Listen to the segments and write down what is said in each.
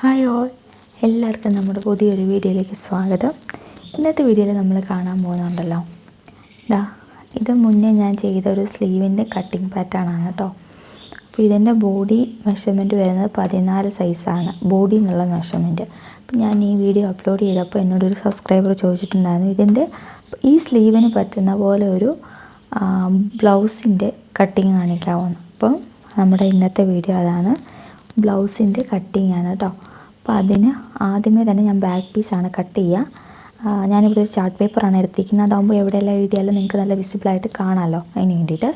Hi all, എല്ലാവർക്കും നമ്മുടെ പുതിയൊരു വീഡിയോയിലേക്ക് സ്വാഗതം. ഇന്നത്തെ വീഡിയോയിൽ നമ്മൾ കാണാൻ പോകുന്നുണ്ടല്ലോ, ഇത് മുന്നേ ഞാൻ ചെയ്ത ഒരു സ്ലീവിൻ്റെ കട്ടിങ് പാറ്റേൺ ആണ് കേട്ടോ. അപ്പോൾ ഇതിൻ്റെ ബോഡി മെഷർമെൻറ്റ് വരുന്നത് 14 സൈസാണ്, ബോഡി എന്നുള്ള മെഷർമെൻറ്റ്. അപ്പോൾ ഞാൻ ഈ വീഡിയോ അപ്ലോഡ് ചെയ്തപ്പോൾ എന്നോടൊരു സബ്സ്ക്രൈബർ ചോദിച്ചിട്ടുണ്ടായിരുന്നു ഈ സ്ലീവിന് പറ്റുന്ന പോലെ ഒരു ബ്ലൗസിൻ്റെ കട്ടിങ് കാണിക്കാമെന്ന്. അപ്പം നമ്മുടെ ഇന്നത്തെ വീഡിയോ അതാണ്, ബ്ലൗസിൻ്റെ കട്ടിങ് ആണ് കേട്ടോ. അപ്പോൾ അതിന് ആദ്യമേ തന്നെ ഞാൻ ബാക്ക് പീസാണ് കട്ട് ചെയ്യുക. ഞാനിവിടെ ഒരു ചാർട്ട് പേപ്പറാണ് എടുത്തിരിക്കുന്നത്. അതാകുമ്പോൾ എവിടെയെല്ലാം എഴുതിയാലും നിങ്ങൾക്ക് നല്ല വിസിബിളായിട്ട് കാണാമല്ലോ. അതിന് വേണ്ടിയിട്ട്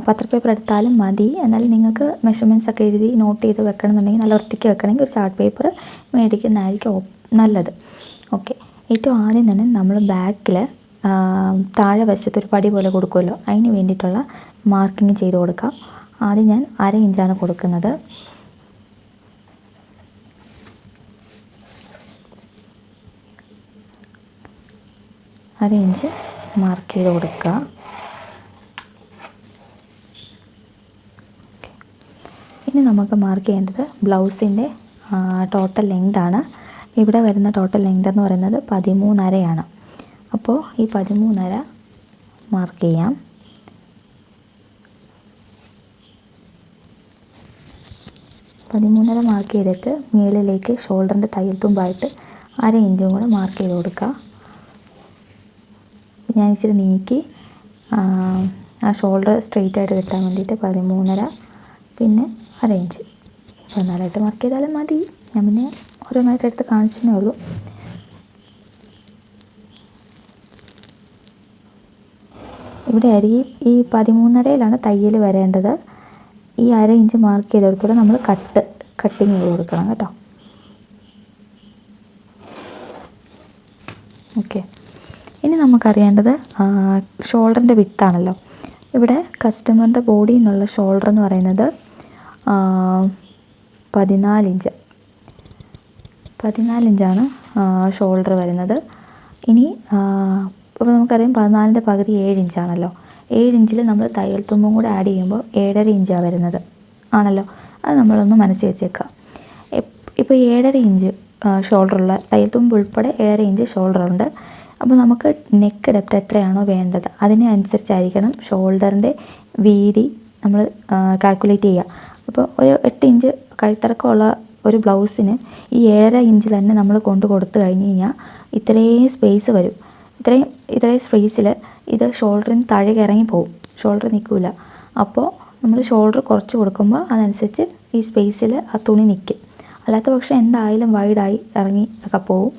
പത്ര പേപ്പർ എടുത്താലും മതി. എന്നാലും നിങ്ങൾക്ക് മെഷർമെൻറ്റ്സ് ഒക്കെ എഴുതി നോട്ട് ചെയ്ത് വെക്കണമെന്നുണ്ടെങ്കിൽ, നല്ല വൃത്തിക്ക് വെക്കണമെങ്കിൽ ഒരു ചാർട്ട് പേപ്പർ മേടിക്കുന്നതായിരിക്കും നല്ലത്. ഓക്കെ, ഏറ്റവും ആദ്യം തന്നെ നമ്മൾ ബാക്കിൽ താഴെ വശത്തൊരു പടി പോലെ കൊടുക്കുമല്ലോ, അതിന് വേണ്ടിയിട്ടുള്ള മാർക്കിങ് ചെയ്ത് കൊടുക്കാം. ആദ്യം ഞാൻ 1/2 ഇഞ്ചാണ് കൊടുക്കുന്നത്. അര ഇഞ്ച് മാർക്ക് ചെയ്ത് കൊടുക്കുക. ഇനി നമുക്ക് മാർക്ക് ചെയ്യേണ്ടത് ബ്ലൗസിൻ്റെ ടോട്ടൽ ലെങ്താണ്. ഇവിടെ വരുന്ന ടോട്ടൽ ലെങ്ത് എന്ന് പറയുന്നത് 13.5 അപ്പോൾ ഈ 13.5 മാർക്ക് ചെയ്യാം. മാർക്ക് ചെയ്തിട്ട് മുകളിലേക്ക് ഷോൾഡറിൻ്റെ തയ്യൽ തുമ്പായിട്ട് 1/2 ഇഞ്ചും കൂടെ മാർക്ക് ചെയ്ത് കൊടുക്കുക. ഞാൻ ഇച്ചിരി നീക്കി ആ ഷോൾഡർ സ്ട്രെയിറ്റ് ആയിട്ട് കിട്ടാൻ വേണ്ടിയിട്ട് 13.5 പിന്നെ 1/2 ഇഞ്ച് 14 മാർക്ക് ചെയ്താലും മതി. ഞാൻ പിന്നെ ഓരോന്നായിട്ട് എടുത്ത് കാണിച്ചേ ഉള്ളൂ. ഇവിടെ ആയിരിക്കും ഈ 13.5 തയ്യൽ വരേണ്ടത്. ഈ 1/2 ഇഞ്ച് മാർക്ക് ചെയ്തെടുത്തോടെ നമ്മൾ കട്ടിങ് ചെയ്ത് കൊടുക്കണം കേട്ടോ. ഓക്കെ, ഇനി നമുക്കറിയേണ്ടത് ഷോൾഡറിൻ്റെ വിഡ്ത്താണല്ലോ. ഇവിടെ കസ്റ്റമറിൻ്റെ ബോഡിയിൽ നിന്നുള്ള ഷോൾഡർ എന്ന് പറയുന്നത് 14 ഇഞ്ചാണ് ഷോൾഡർ വരുന്നത്. ഇനി അപ്പോൾ നമുക്കറിയാം 14ൻ്റെ പകുതി 7 ഇഞ്ചാണല്ലോ. 7 ഇഞ്ചിൽ നമ്മൾ തയ്യൽ തുമ്പും കൂടെ ആഡ് ചെയ്യുമ്പോൾ 7.5 ഇഞ്ചാണ് വരുന്നത് ആണല്ലോ. അത് നമ്മളൊന്ന് മനസ്സിൽ വെച്ചേക്കാം. ഇപ്പോൾ 7.5 ഇഞ്ച് ഷോൾഡറുള്ള തയ്യൽ തുമ്പ് ഉൾപ്പെടെ 7.5 ഇഞ്ച് ഷോൾഡറുണ്ട്. അപ്പോൾ നമുക്ക് നെക്ക് ഡെപ്ത് എത്രയാണോ വേണ്ടത് അതിനനുസരിച്ചായിരിക്കണം ഷോൾഡറിൻ്റെ വീതി നമ്മൾ കാൽക്കുലേറ്റ് ചെയ്യുക. അപ്പോൾ ഒരു 8 ഇഞ്ച് കഴുത്തിറക്കമുള്ള ഒരു ബ്ലൗസിന് ഈ 7.5 ഇഞ്ച് തന്നെ നമ്മൾ കൊടുത്തു കഴിഞ്ഞ് കഴിഞ്ഞാൽ ഇത്രയും സ്പേസ് വരും. ഇത്രയും സ്പേസിൽ ഇത് ഷോൾഡറിന് താഴേക്ക് ഇറങ്ങി പോകും, ഷോൾഡർ നിൽക്കില്ല. അപ്പോൾ നമ്മൾ ഷോൾഡർ കുറച്ച് കൊടുക്കുമ്പോൾ അതനുസരിച്ച് ഈ സ്പേസിൽ ആ തുണി നിൽക്കും. അല്ലാത്ത പക്ഷേ എന്തായാലും വൈഡായി ഇറങ്ങി ഒക്കെ പോകും.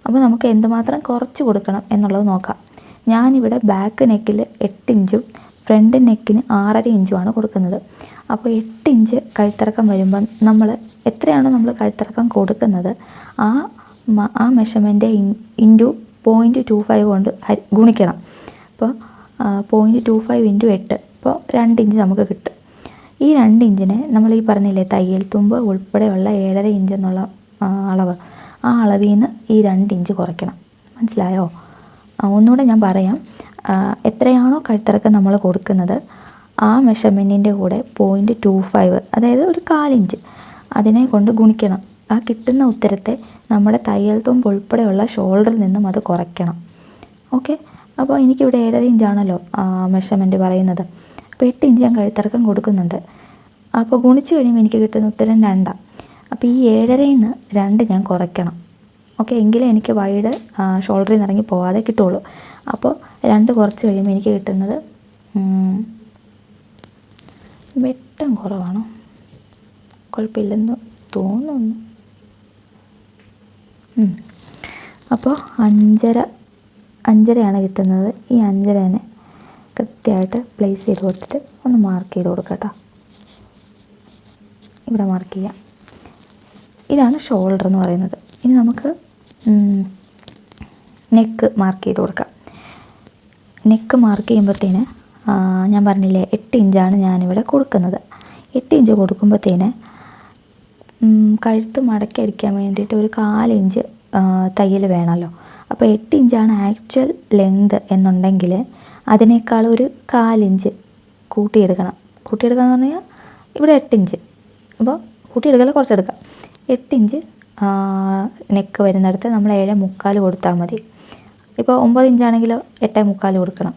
അപ്പോൾ നമുക്ക് എന്തുമാത്രം കുറച്ച് കൊടുക്കണം എന്നുള്ളത് നോക്കാം. ഞാനിവിടെ ബാക്ക് നെക്കിൽ 8 ഇഞ്ചും ഫ്രണ്ട് നെക്കിന് 6.5 ഇഞ്ചുമാണ് കൊടുക്കുന്നത്. അപ്പോൾ 8 ഇഞ്ച് കഴുത്തിറക്കം വരുമ്പം നമ്മൾ എത്രയാണോ നമ്മൾ കഴുത്തിറക്കം കൊടുക്കുന്നത് ആ മെഷർമെൻറ്റ് ഇൻറ്റു 0.25 കൊണ്ട് ഗുണിക്കണം. അപ്പോൾ 0.25 ഇൻറ്റു 8 അപ്പോൾ 2 ഇഞ്ച് നമുക്ക് കിട്ടും. ഈ 2 ഇഞ്ചിനെ നമ്മൾ ഈ പറഞ്ഞില്ലേ തയ്യൽ തുമ്പ് ഉൾപ്പെടെയുള്ള 7.5 ഇഞ്ച് എന്നുള്ള അളവ്, ആ അളവിൽ നിന്ന് ഈ 2 ഇഞ്ച് കുറയ്ക്കണം. മനസ്സിലായോ? ഒന്നുകൂടെ ഞാൻ പറയാം. എത്രയാണോ കഴുത്തിറക്കം നമ്മൾ കൊടുക്കുന്നത് ആ മെഷർമെൻറ്റിൻ്റെ കൂടെ 0.25, അതായത് ഒരു 1/4 ഇഞ്ച് അതിനെ കൊണ്ട് ഗുണിക്കണം. ആ കിട്ടുന്ന ഉത്തരത്തെ നമ്മുടെ തയ്യൽ തുമ്പ് ഉൾപ്പെടെയുള്ള ഷോൾഡറിൽ നിന്നും അത് കുറയ്ക്കണം. ഓക്കെ, അപ്പോൾ എനിക്കിവിടെ 7.5 ഇഞ്ചാണല്ലോ മെഷർമെൻറ്റ് പറയുന്നത്. അപ്പോൾ 8 ഇഞ്ച് ഞാൻ കഴുത്തിറക്കം കൊടുക്കുന്നുണ്ട്. അപ്പോൾ ഗുണിച്ച് കഴിയുമ്പോൾ എനിക്ക് കിട്ടുന്ന ഉത്തരം 2. അപ്പോൾ ഈ 7.5-ൽ നിന്ന് 2 ഞാൻ കുറയ്ക്കണം. ഓക്കെ, എങ്കിലേ എനിക്ക് വൈഡ് ഷോൾഡറിൽ നിന്ന് ഇറങ്ങി പോകാതെ കിട്ടുള്ളൂ. അപ്പോൾ 2 കുറച്ച് കഴിയുമ്പോൾ എനിക്ക് കിട്ടുന്നത് വെട്ടം കുറവാണോ, കുഴപ്പമില്ലെന്ന് തോന്നുന്നു. അപ്പോൾ 5.5 കിട്ടുന്നത്. ഈ 5.5 കൃത്യമായിട്ട് പ്ലേസ് ചെയ്ത് കൊടുത്തിട്ട് ഒന്ന് മാർക്ക് ചെയ്ത് കൊടുക്കട്ടോ. ഇവിടെ മാർക്ക് ചെയ്യാം. ഇതാണ് ഷോൾഡർ എന്ന് പറയുന്നത്. ഇനി നമുക്ക് നെക്ക് മാർക്ക് ചെയ്ത് കൊടുക്കാം. നെക്ക് മാർക്ക് ചെയ്യുമ്പോഴത്തേന് ഞാൻ പറഞ്ഞില്ലേ 8 ഇഞ്ചാണ് ഞാനിവിടെ കൊടുക്കുന്നത്. 8 ഇഞ്ച് കൊടുക്കുമ്പോഴത്തേന് കഴുത്ത് മടക്കി അടിക്കാൻ വേണ്ടിയിട്ട് ഒരു 1/4 ഇഞ്ച് തയ്യൽ വേണമല്ലോ. അപ്പോൾ 8 ഇഞ്ചാണ് ആക്ച്വൽ ലെങ്ത് എന്നുണ്ടെങ്കിൽ അതിനേക്കാൾ ഒരു 1/4 ഇഞ്ച് കൂട്ടിയെടുക്കണം. എന്ന് പറഞ്ഞാൽ ഇവിടെ 8 ഇഞ്ച്, അപ്പോൾ കൂട്ടിയെടുക്കൽ കുറച്ചെടുക്കാം. 8 ഇഞ്ച് നെക്ക് വരുന്നിടത്ത് നമ്മൾ 7.25 കൊടുത്താൽ മതി. ഇപ്പോൾ 9 ഇഞ്ചാണെങ്കിലോ 8.25 കൊടുക്കണം.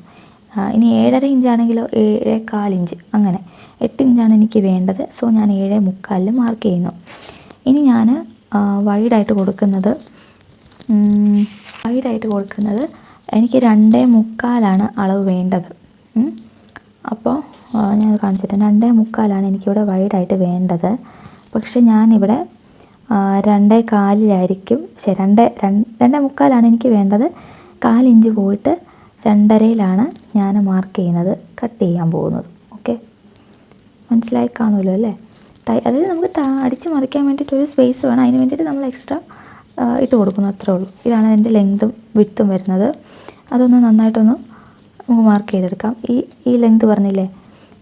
ഇനി 7.5 ഇഞ്ചാണെങ്കിലോ 7.25 ഇഞ്ച്, അങ്ങനെ 8 ഇഞ്ചാണ് എനിക്ക് വേണ്ടത്. സോ ഞാൻ 7.25 മാർക്ക് ചെയ്യുന്നു. ഇനി ഞാൻ വൈഡായിട്ട് കൊടുക്കുന്നത് എനിക്ക് 2.25 അളവ് വേണ്ടത്. അപ്പോൾ ഞാൻ കാണിച്ചിട്ട് 2.25 എനിക്കിവിടെ വൈഡായിട്ട് വേണ്ടത്. പക്ഷെ ഞാനിവിടെ 2.25 ശരി 2.25 എനിക്ക് വേണ്ടത്. 1/4 ഇഞ്ച് പോയിട്ട് 2.5 ഞാൻ മാർക്ക് ചെയ്യുന്നത്, കട്ട് ചെയ്യാൻ പോകുന്നത്. ഓക്കെ, മനസ്സിലായി കാണുമല്ലോ അല്ലേ? അതായത് നമുക്ക് അടിച്ച് മറിക്കാൻ വേണ്ടിയിട്ടൊരു സ്പേസ് വേണം. അതിന് വേണ്ടിയിട്ട് നമ്മൾ എക്സ്ട്രാ ഇട്ട് കൊടുക്കുന്നു, അത്രേ ഉള്ളൂ. ഇതാണ് അതിൻ്റെ ലെങ്തും വിഡ്ത്തും വരുന്നത്. അതൊന്ന് നന്നായിട്ടൊന്ന് നമുക്ക് മാർക്ക് ചെയ്തെടുക്കാം. ഈ ലെങ്ത് പറഞ്ഞില്ലേ,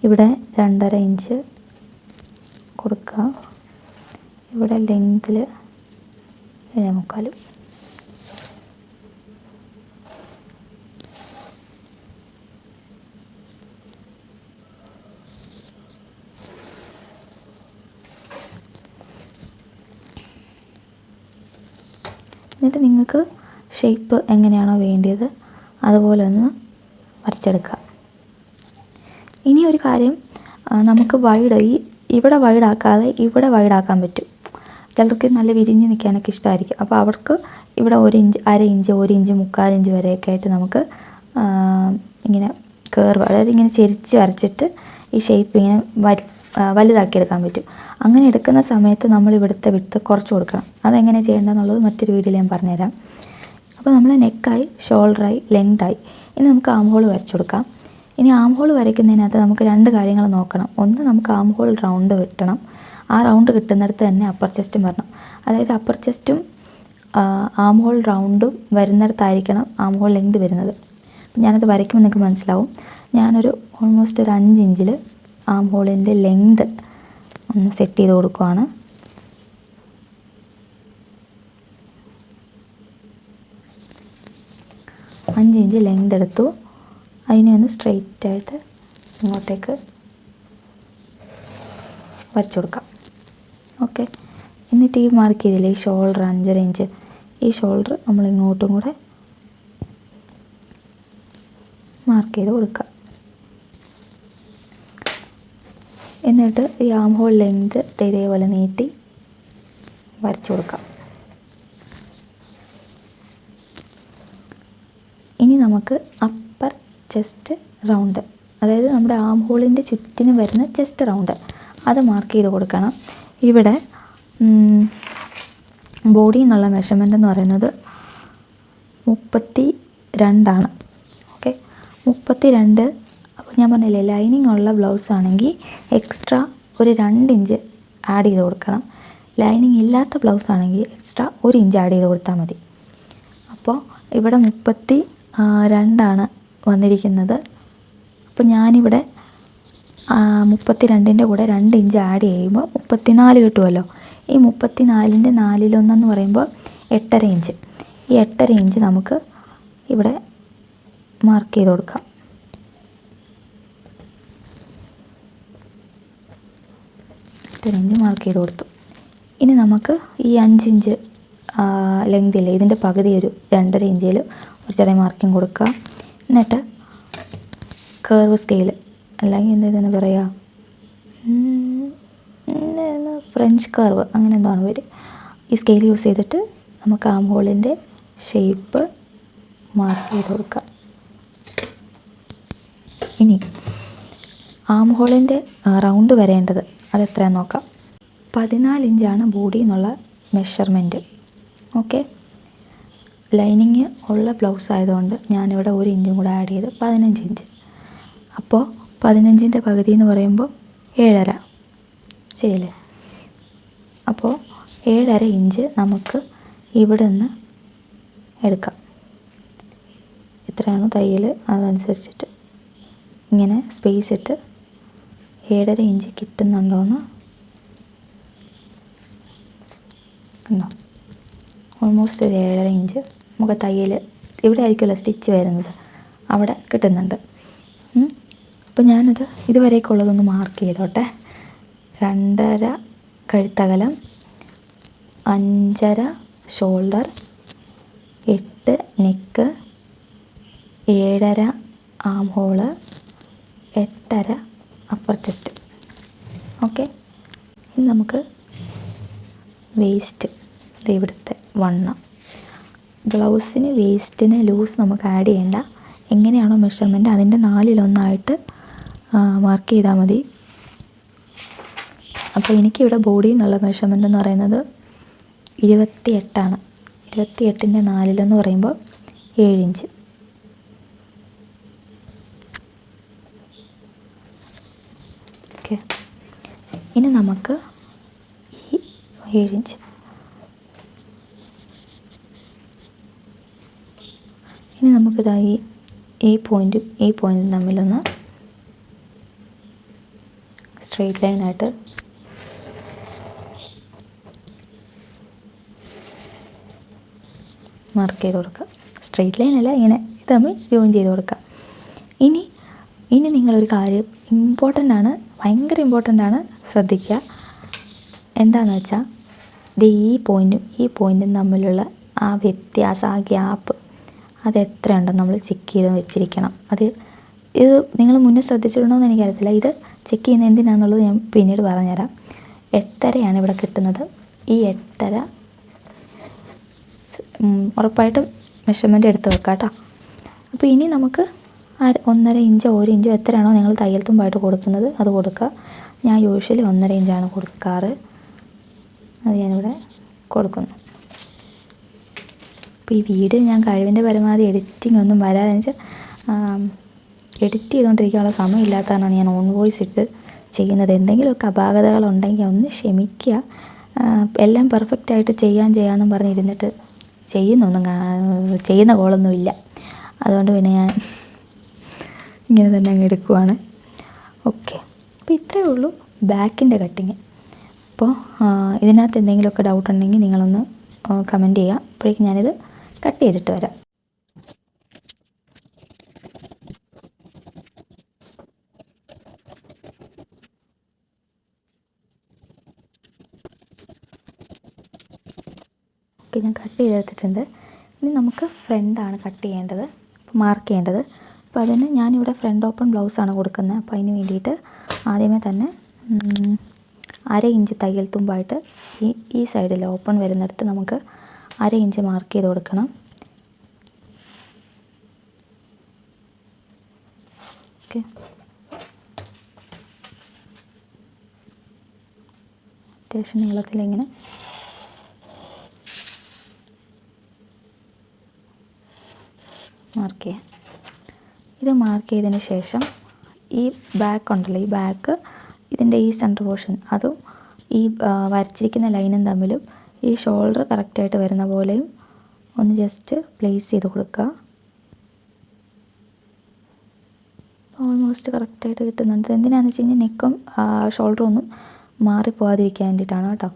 ഇവിടെ 2.5 ഇഞ്ച് കൊടുക്കുക. ഇവിടെ ലെങ്തിൽ 7.25. എന്നിട്ട് നിങ്ങൾക്ക് ഷേപ്പ് എങ്ങനെയാണോ വേണ്ടത് അതുപോലെ ഒന്ന് വരച്ചെടുക്കുക. ഇനി ഒരു കാര്യം, നമുക്ക് ഇവിടെ വൈഡാക്കാതെ ഇവിടെ വൈഡാക്കാൻ പറ്റും. ചിലർക്ക് നല്ല വിരിഞ്ഞ് നിൽക്കാനൊക്കെ ഇഷ്ടമായിരിക്കും. അപ്പോൾ അവർക്ക് ഇവിടെ 1 ഇഞ്ച്, 1/2 ഇഞ്ച്, 1 ഇഞ്ച്, 1/4 ഇഞ്ച് വരെയൊക്കെ ആയിട്ട് നമുക്ക് ഇങ്ങനെ കർവ്, അതായത് ഇങ്ങനെ ചെരിച്ച് വരച്ചിട്ട് ഈ ഷേപ്പ് ഇങ്ങനെ വലുതാക്കിയെടുക്കാൻ പറ്റും. അങ്ങനെ എടുക്കുന്ന സമയത്ത് നമ്മൾ ഇവിടുത്തെ വിഡ്ത്ത് കുറച്ച് കൊടുക്കണം. അതെങ്ങനെ ചെയ്യേണ്ടതെന്നുള്ളത് മറ്റൊരു വീഡിയോയിൽ ഞാൻ പറഞ്ഞുതരാം. അപ്പോൾ നമ്മൾ നെക്കായി, ഷോൾഡറായി, ലെങ്തായി. ഇനി നമുക്ക് ആം ഹോൾ വരച്ചു കൊടുക്കാം. ഇനി ആം ഹോൾ വരയ്ക്കുന്നതിനകത്ത് നമുക്ക് 2 കാര്യങ്ങൾ നോക്കണം. ഒന്ന്, നമുക്ക് ആം ഹോൾ റൗണ്ട് കിട്ടണം. ആ റൗണ്ട് കിട്ടുന്നിടത്ത് തന്നെ അപ്പർ ചെസ്റ്റും വരണം. അതായത് അപ്പർ ചെസ്റ്റും ആം ഹോൾ റൗണ്ടും വരുന്നിടത്തായിരിക്കണം ആം ഹോൾ ലെങ്ത് വരുന്നത്. ഞാനത് വരയ്ക്കുമ്പോൾ നിങ്ങൾക്ക് മനസ്സിലാവും. ഞാനൊരു ഓൾമോസ്റ്റ് ഒരു 5 ഇഞ്ചിൽ ആം ഹോളിൻ്റെ ലെങ്ത് ഒന്ന് സെറ്റ് ചെയ്ത് കൊടുക്കുവാണ്. അഞ്ച് ഇഞ്ച് ലെങ്ത് എടുത്തു. അതിനെ ഒന്ന് സ്ട്രെയിറ്റായിട്ട് ഇങ്ങോട്ടേക്ക് വരച്ചു കൊടുക്കാം. ഓക്കെ, എന്നിട്ട് ഈ മാർക്ക് ചെയ്തില്ലേ ഈ ഷോൾഡർ 5.5 ഇഞ്ച്, ഈ ഷോൾഡർ നമ്മൾ ഇങ്ങോട്ടും കൂടെ മാർക്ക് ചെയ്ത് കൊടുക്കുക. എന്നിട്ട് ഈ ആം ഹോൾ ലെങ്ത് ഇതേപോലെ നീട്ടി വരച്ചു കൊടുക്കാം. ഇനി നമുക്ക് അപ്പർ ചെസ്റ്റ് റൗണ്ട്, അതായത് നമ്മുടെ ആം ഹോളിൻ്റെ ചുറ്റിനും വരുന്ന ചെസ്റ്റ് റൗണ്ട്, അത് മാർക്ക് ചെയ്ത് കൊടുക്കണം. ഇവിടെ ബോഡി എന്നുള്ള മെഷർമെൻ്റ് എന്ന് പറയുന്നത് 32. ഓക്കെ, 32. അപ്പോൾ ഞാൻ പറഞ്ഞില്ലേ, ലൈനിങ് ഉള്ള ബ്ലൗസ് ആണെങ്കിൽ എക്സ്ട്രാ ഒരു 2 ഇഞ്ച് ആഡ് ചെയ്ത് കൊടുക്കണം. ലൈനിങ് ഇല്ലാത്ത ബ്ലൗസ് ആണെങ്കിൽ എക്സ്ട്രാ 1 ഇഞ്ച് ആഡ് ചെയ്ത് കൊടുത്താൽ മതി. അപ്പോൾ ഇവിടെ 32 വന്നിരിക്കുന്നത്. അപ്പോൾ ഞാനിവിടെ 32ൻ്റെ കൂടെ 2 ഇഞ്ച് ആഡ് ചെയ്യുമ്പോൾ 34 കിട്ടുമല്ലോ. ഈ 34ൻ്റെ 4/1 പറയുമ്പോൾ 8.5 ഇഞ്ച്. ഈ 8.5 ഇഞ്ച് നമുക്ക് ഇവിടെ മാർക്ക് ചെയ്ത് കൊടുക്കാം. 8.5 ഇഞ്ച് മാർക്ക് ചെയ്ത് കൊടുത്തു. ഇനി നമുക്ക് ഈ 5 ഇഞ്ച് ലെങ്തില്ലേ, ഇതിൻ്റെ പകുതി ഒരു 2.5 ഇഞ്ചിൽ ഒരു ചെറിയ മാർക്കിങ് കൊടുക്കുക. എന്നിട്ട് കർവ് സ്കെയിൽ, അല്ലെങ്കിൽ എന്താ പറയുക, ഫ്രഞ്ച് കർവ്, അങ്ങനെ എന്താണ് പേര്, ഈ സ്കെയിൽ യൂസ് ചെയ്തിട്ട് നമുക്ക് ആം ഹോളിൻ്റെ ഷേപ്പ് മാർക്ക് ചെയ്ത് കൊടുക്കാം. ഇനി ആം ഹോളിൻ്റെ റൗണ്ട് വരേണ്ടത് അതെത്രയാണെന്ന് നോക്കാം. 14 ഇഞ്ചാണ് ബോഡി എന്നുള്ള മെഷർമെൻറ്റ്. ഓക്കെ, ലൈനിങ് ഉള്ള ബ്ലൗസ് ആയതുകൊണ്ട് ഞാനിവിടെ 1 ഇഞ്ചും കൂടെ ആഡ് ചെയ്ത് 15 ഇഞ്ച്. അപ്പോൾ 15ൻ്റെ പകുതി എന്ന് പറയുമ്പോൾ 7.5, ശരിയല്ലേ? അപ്പോൾ 7.5 ഇഞ്ച് നമുക്ക് ഇവിടെ നിന്ന് എടുക്കാം. എത്രയാണോ തയ്യൽ അതനുസരിച്ചിട്ട് ഇങ്ങനെ സ്പേസ് ഇട്ട് 7.5 ഇഞ്ച് കിട്ടുന്നുണ്ടോയെന്ന് കണ്ടോ. ഓൾമോസ്റ്റ് ഒരു 7.5 ഇഞ്ച് നമുക്ക് തയ്യൽ ഇവിടെ ആയിരിക്കുമല്ലോ സ്റ്റിച്ച് വരുന്നത്, അവിടെ കിട്ടുന്നുണ്ട്. അപ്പോൾ ഞാനത് ഇതുവരേക്കുള്ളതൊന്ന് മാർക്ക് ചെയ്തോട്ടെ. 2.5 കഴുത്തകലം, 5.5 ഷോൾഡർ, 8 നെക്ക്, 7.5 ആം ഹോള്, 8.5 അപ്പർ ചെസ്റ്റ്. ഓക്കെ, ഇനി നമുക്ക് വേസ്റ്റ്, ഇവിടുത്തെ വണ്ണം. ബ്ലൗസിന് വേസ്റ്റിന് ലൂസ് നമുക്ക് ആഡ് ചെയ്യേണ്ട. എങ്ങനെയാണോ മെഷർമെൻറ്റ് അതിൻ്റെ 4/1 മാർക്ക് ചെയ്താൽ മതി. അപ്പോൾ എനിക്കിവിടെ ബോഡി എന്നുള്ള മെഷർമെൻ്റ് എന്ന് പറയുന്നത് 28 28ൻ്റെ 4 പറയുമ്പോൾ 7 ഇഞ്ച്. ഓക്കെ, ഇനി നമുക്ക് ഈ 7 ഇഞ്ച്, ഇനി നമുക്കിതായി ഈ പോയിൻറ്റും തമ്മിലൊന്ന് സ്ട്രെയിറ്റ് ലൈനായിട്ട് മാർക്ക് ചെയ്ത് കൊടുക്കുക. സ്ട്രെയിറ്റ് ലൈൻ അല്ല, ഇങ്ങനെ ഇത് തമ്മിൽ ജോയിൻ ചെയ്ത് കൊടുക്കുക. ഇനി നിങ്ങളൊരു കാര്യം ഭയങ്കര ഇമ്പോർട്ടൻ്റ് ആണ്, ശ്രദ്ധിക്കുക. എന്താണെന്ന് വെച്ചാൽ ഈ പോയിൻറ്റും തമ്മിലുള്ള ആ വ്യത്യാസം, ആ ഗ്യാപ്പ്, അത് എത്ര ഉണ്ടെന്ന് നമ്മൾ ചെക്ക് ചെയ്ത് വെച്ചിരിക്കണം. ഇത് നിങ്ങൾ മുന്നേ ശ്രദ്ധിച്ചിട്ടുണ്ടോയെന്ന് എനിക്കറിയത്തില്ല. ഇത് ചെക്ക് ചെയ്യുന്നത് എന്തിനാണെന്നുള്ളത് ഞാൻ പിന്നീട് പറഞ്ഞുതരാം. 8.5 ഇവിടെ കിട്ടുന്നത്. ഈ 8.5 ഉറപ്പായിട്ടും മെഷർമെൻറ്റ് എടുത്ത് വെക്കാം കേട്ടോ. അപ്പോൾ ഇനി നമുക്ക് 1.5 ഇഞ്ചോ 1 ഇഞ്ചോ എത്രയാണോ നിങ്ങൾ തയ്യൽ തുമ്പായിട്ട് കൊടുക്കുന്നത് അത് കൊടുക്കുക. ഞാൻ യൂഷ്വലി 1.5 ഇഞ്ചാണ് കൊടുക്കാറ്. അത് ഞാനിവിടെ കൊടുക്കുന്നു. അപ്പോൾ ഈ വീഡിയോ ഞാൻ കഴിവിൻ്റെ പരമാവധി എഡിറ്റിംഗ് ഒന്നും വരാതെന്ന് വെച്ചാൽ എഡിറ്റ് ചെയ്തുകൊണ്ടിരിക്കാനുള്ള സമയമില്ലാത്തതാണ് ഞാൻ ഓൺ വോയിസ് ഇട്ട് ചെയ്യുന്നത്. എന്തെങ്കിലുമൊക്കെ അപാകതകളുണ്ടെങ്കിൽ ഒന്ന് ക്ഷമിക്കുക. എല്ലാം പെർഫെക്റ്റായിട്ട് ചെയ്യാമെന്നും പറഞ്ഞിരുന്നിട്ട് ചെയ്യുന്ന കോളൊന്നുമില്ല. അതുകൊണ്ട് പിന്നെ ഞാൻ ഇങ്ങനെ തന്നെ അങ്ങ് എടുക്കുവാണ്. ഓക്കെ, അപ്പോൾ ഇത്രയേ ഉള്ളൂ ബാക്കിൻ്റെ കട്ടിങ്. അപ്പോൾ ഇതിനകത്ത് എന്തെങ്കിലുമൊക്കെ ഡൗട്ട് ഉണ്ടെങ്കിൽ നിങ്ങളൊന്ന് കമൻറ്റ് ചെയ്യുക. അപ്പോഴേക്കും ഞാനിത് കട്ട് ചെയ്തിട്ട് വരാം. ഓക്കെ, ഞാൻ കട്ട് ചെയ്തെടുത്തിട്ടുണ്ട്. ഇനി നമുക്ക് ഫ്രണ്ടാണ് കട്ട് ചെയ്യേണ്ടത്, മാർക്ക് ചെയ്യേണ്ടത്. അപ്പോൾ അതിന് ഞാനിവിടെ ഫ്രണ്ട് ഓപ്പൺ ബ്ലൗസാണ് കൊടുക്കുന്നത്. അപ്പോൾ അതിന് വേണ്ടിയിട്ട് ആദ്യമേ തന്നെ 1/2 ഇഞ്ച് തയ്യൽ തുമ്പായിട്ട് ഈ സൈഡിൽ ഓപ്പൺ വരുന്നിടത്ത് നമുക്ക് 1/2 ഇഞ്ച് മാർക്ക് ചെയ്ത് കൊടുക്കണം. ഓക്കെ, അത്യാവശ്യം നീളത്തിലിങ്ങനെ മാർക്ക് ചെയ്യാം. ഇത് മാർക്ക് ചെയ്തതിന് ശേഷം ഈ ബാക്ക് ഉണ്ടല്ലോ, ഈ ബാക്ക് ഇതിൻ്റെ ഈ സെൻറ്റർ പോർഷൻ അതും ഈ വരച്ചിരിക്കുന്ന ലൈനും തമ്മിലും ഈ ഷോൾഡർ കറക്റ്റായിട്ട് വരുന്ന പോലെയും ഒന്ന് ജസ്റ്റ് പ്ലേസ് ചെയ്ത് കൊടുക്കുക. ഓൾമോസ്റ്റ് കറക്റ്റായിട്ട് കിട്ടുന്നുണ്ട്. എന്തിനാണെന്ന് വെച്ച് കഴിഞ്ഞാൽ നെക്കും ഷോൾഡറും ഒന്നും മാറിപ്പോകാതിരിക്കാൻ വേണ്ടിയിട്ടാണ് കേട്ടോ.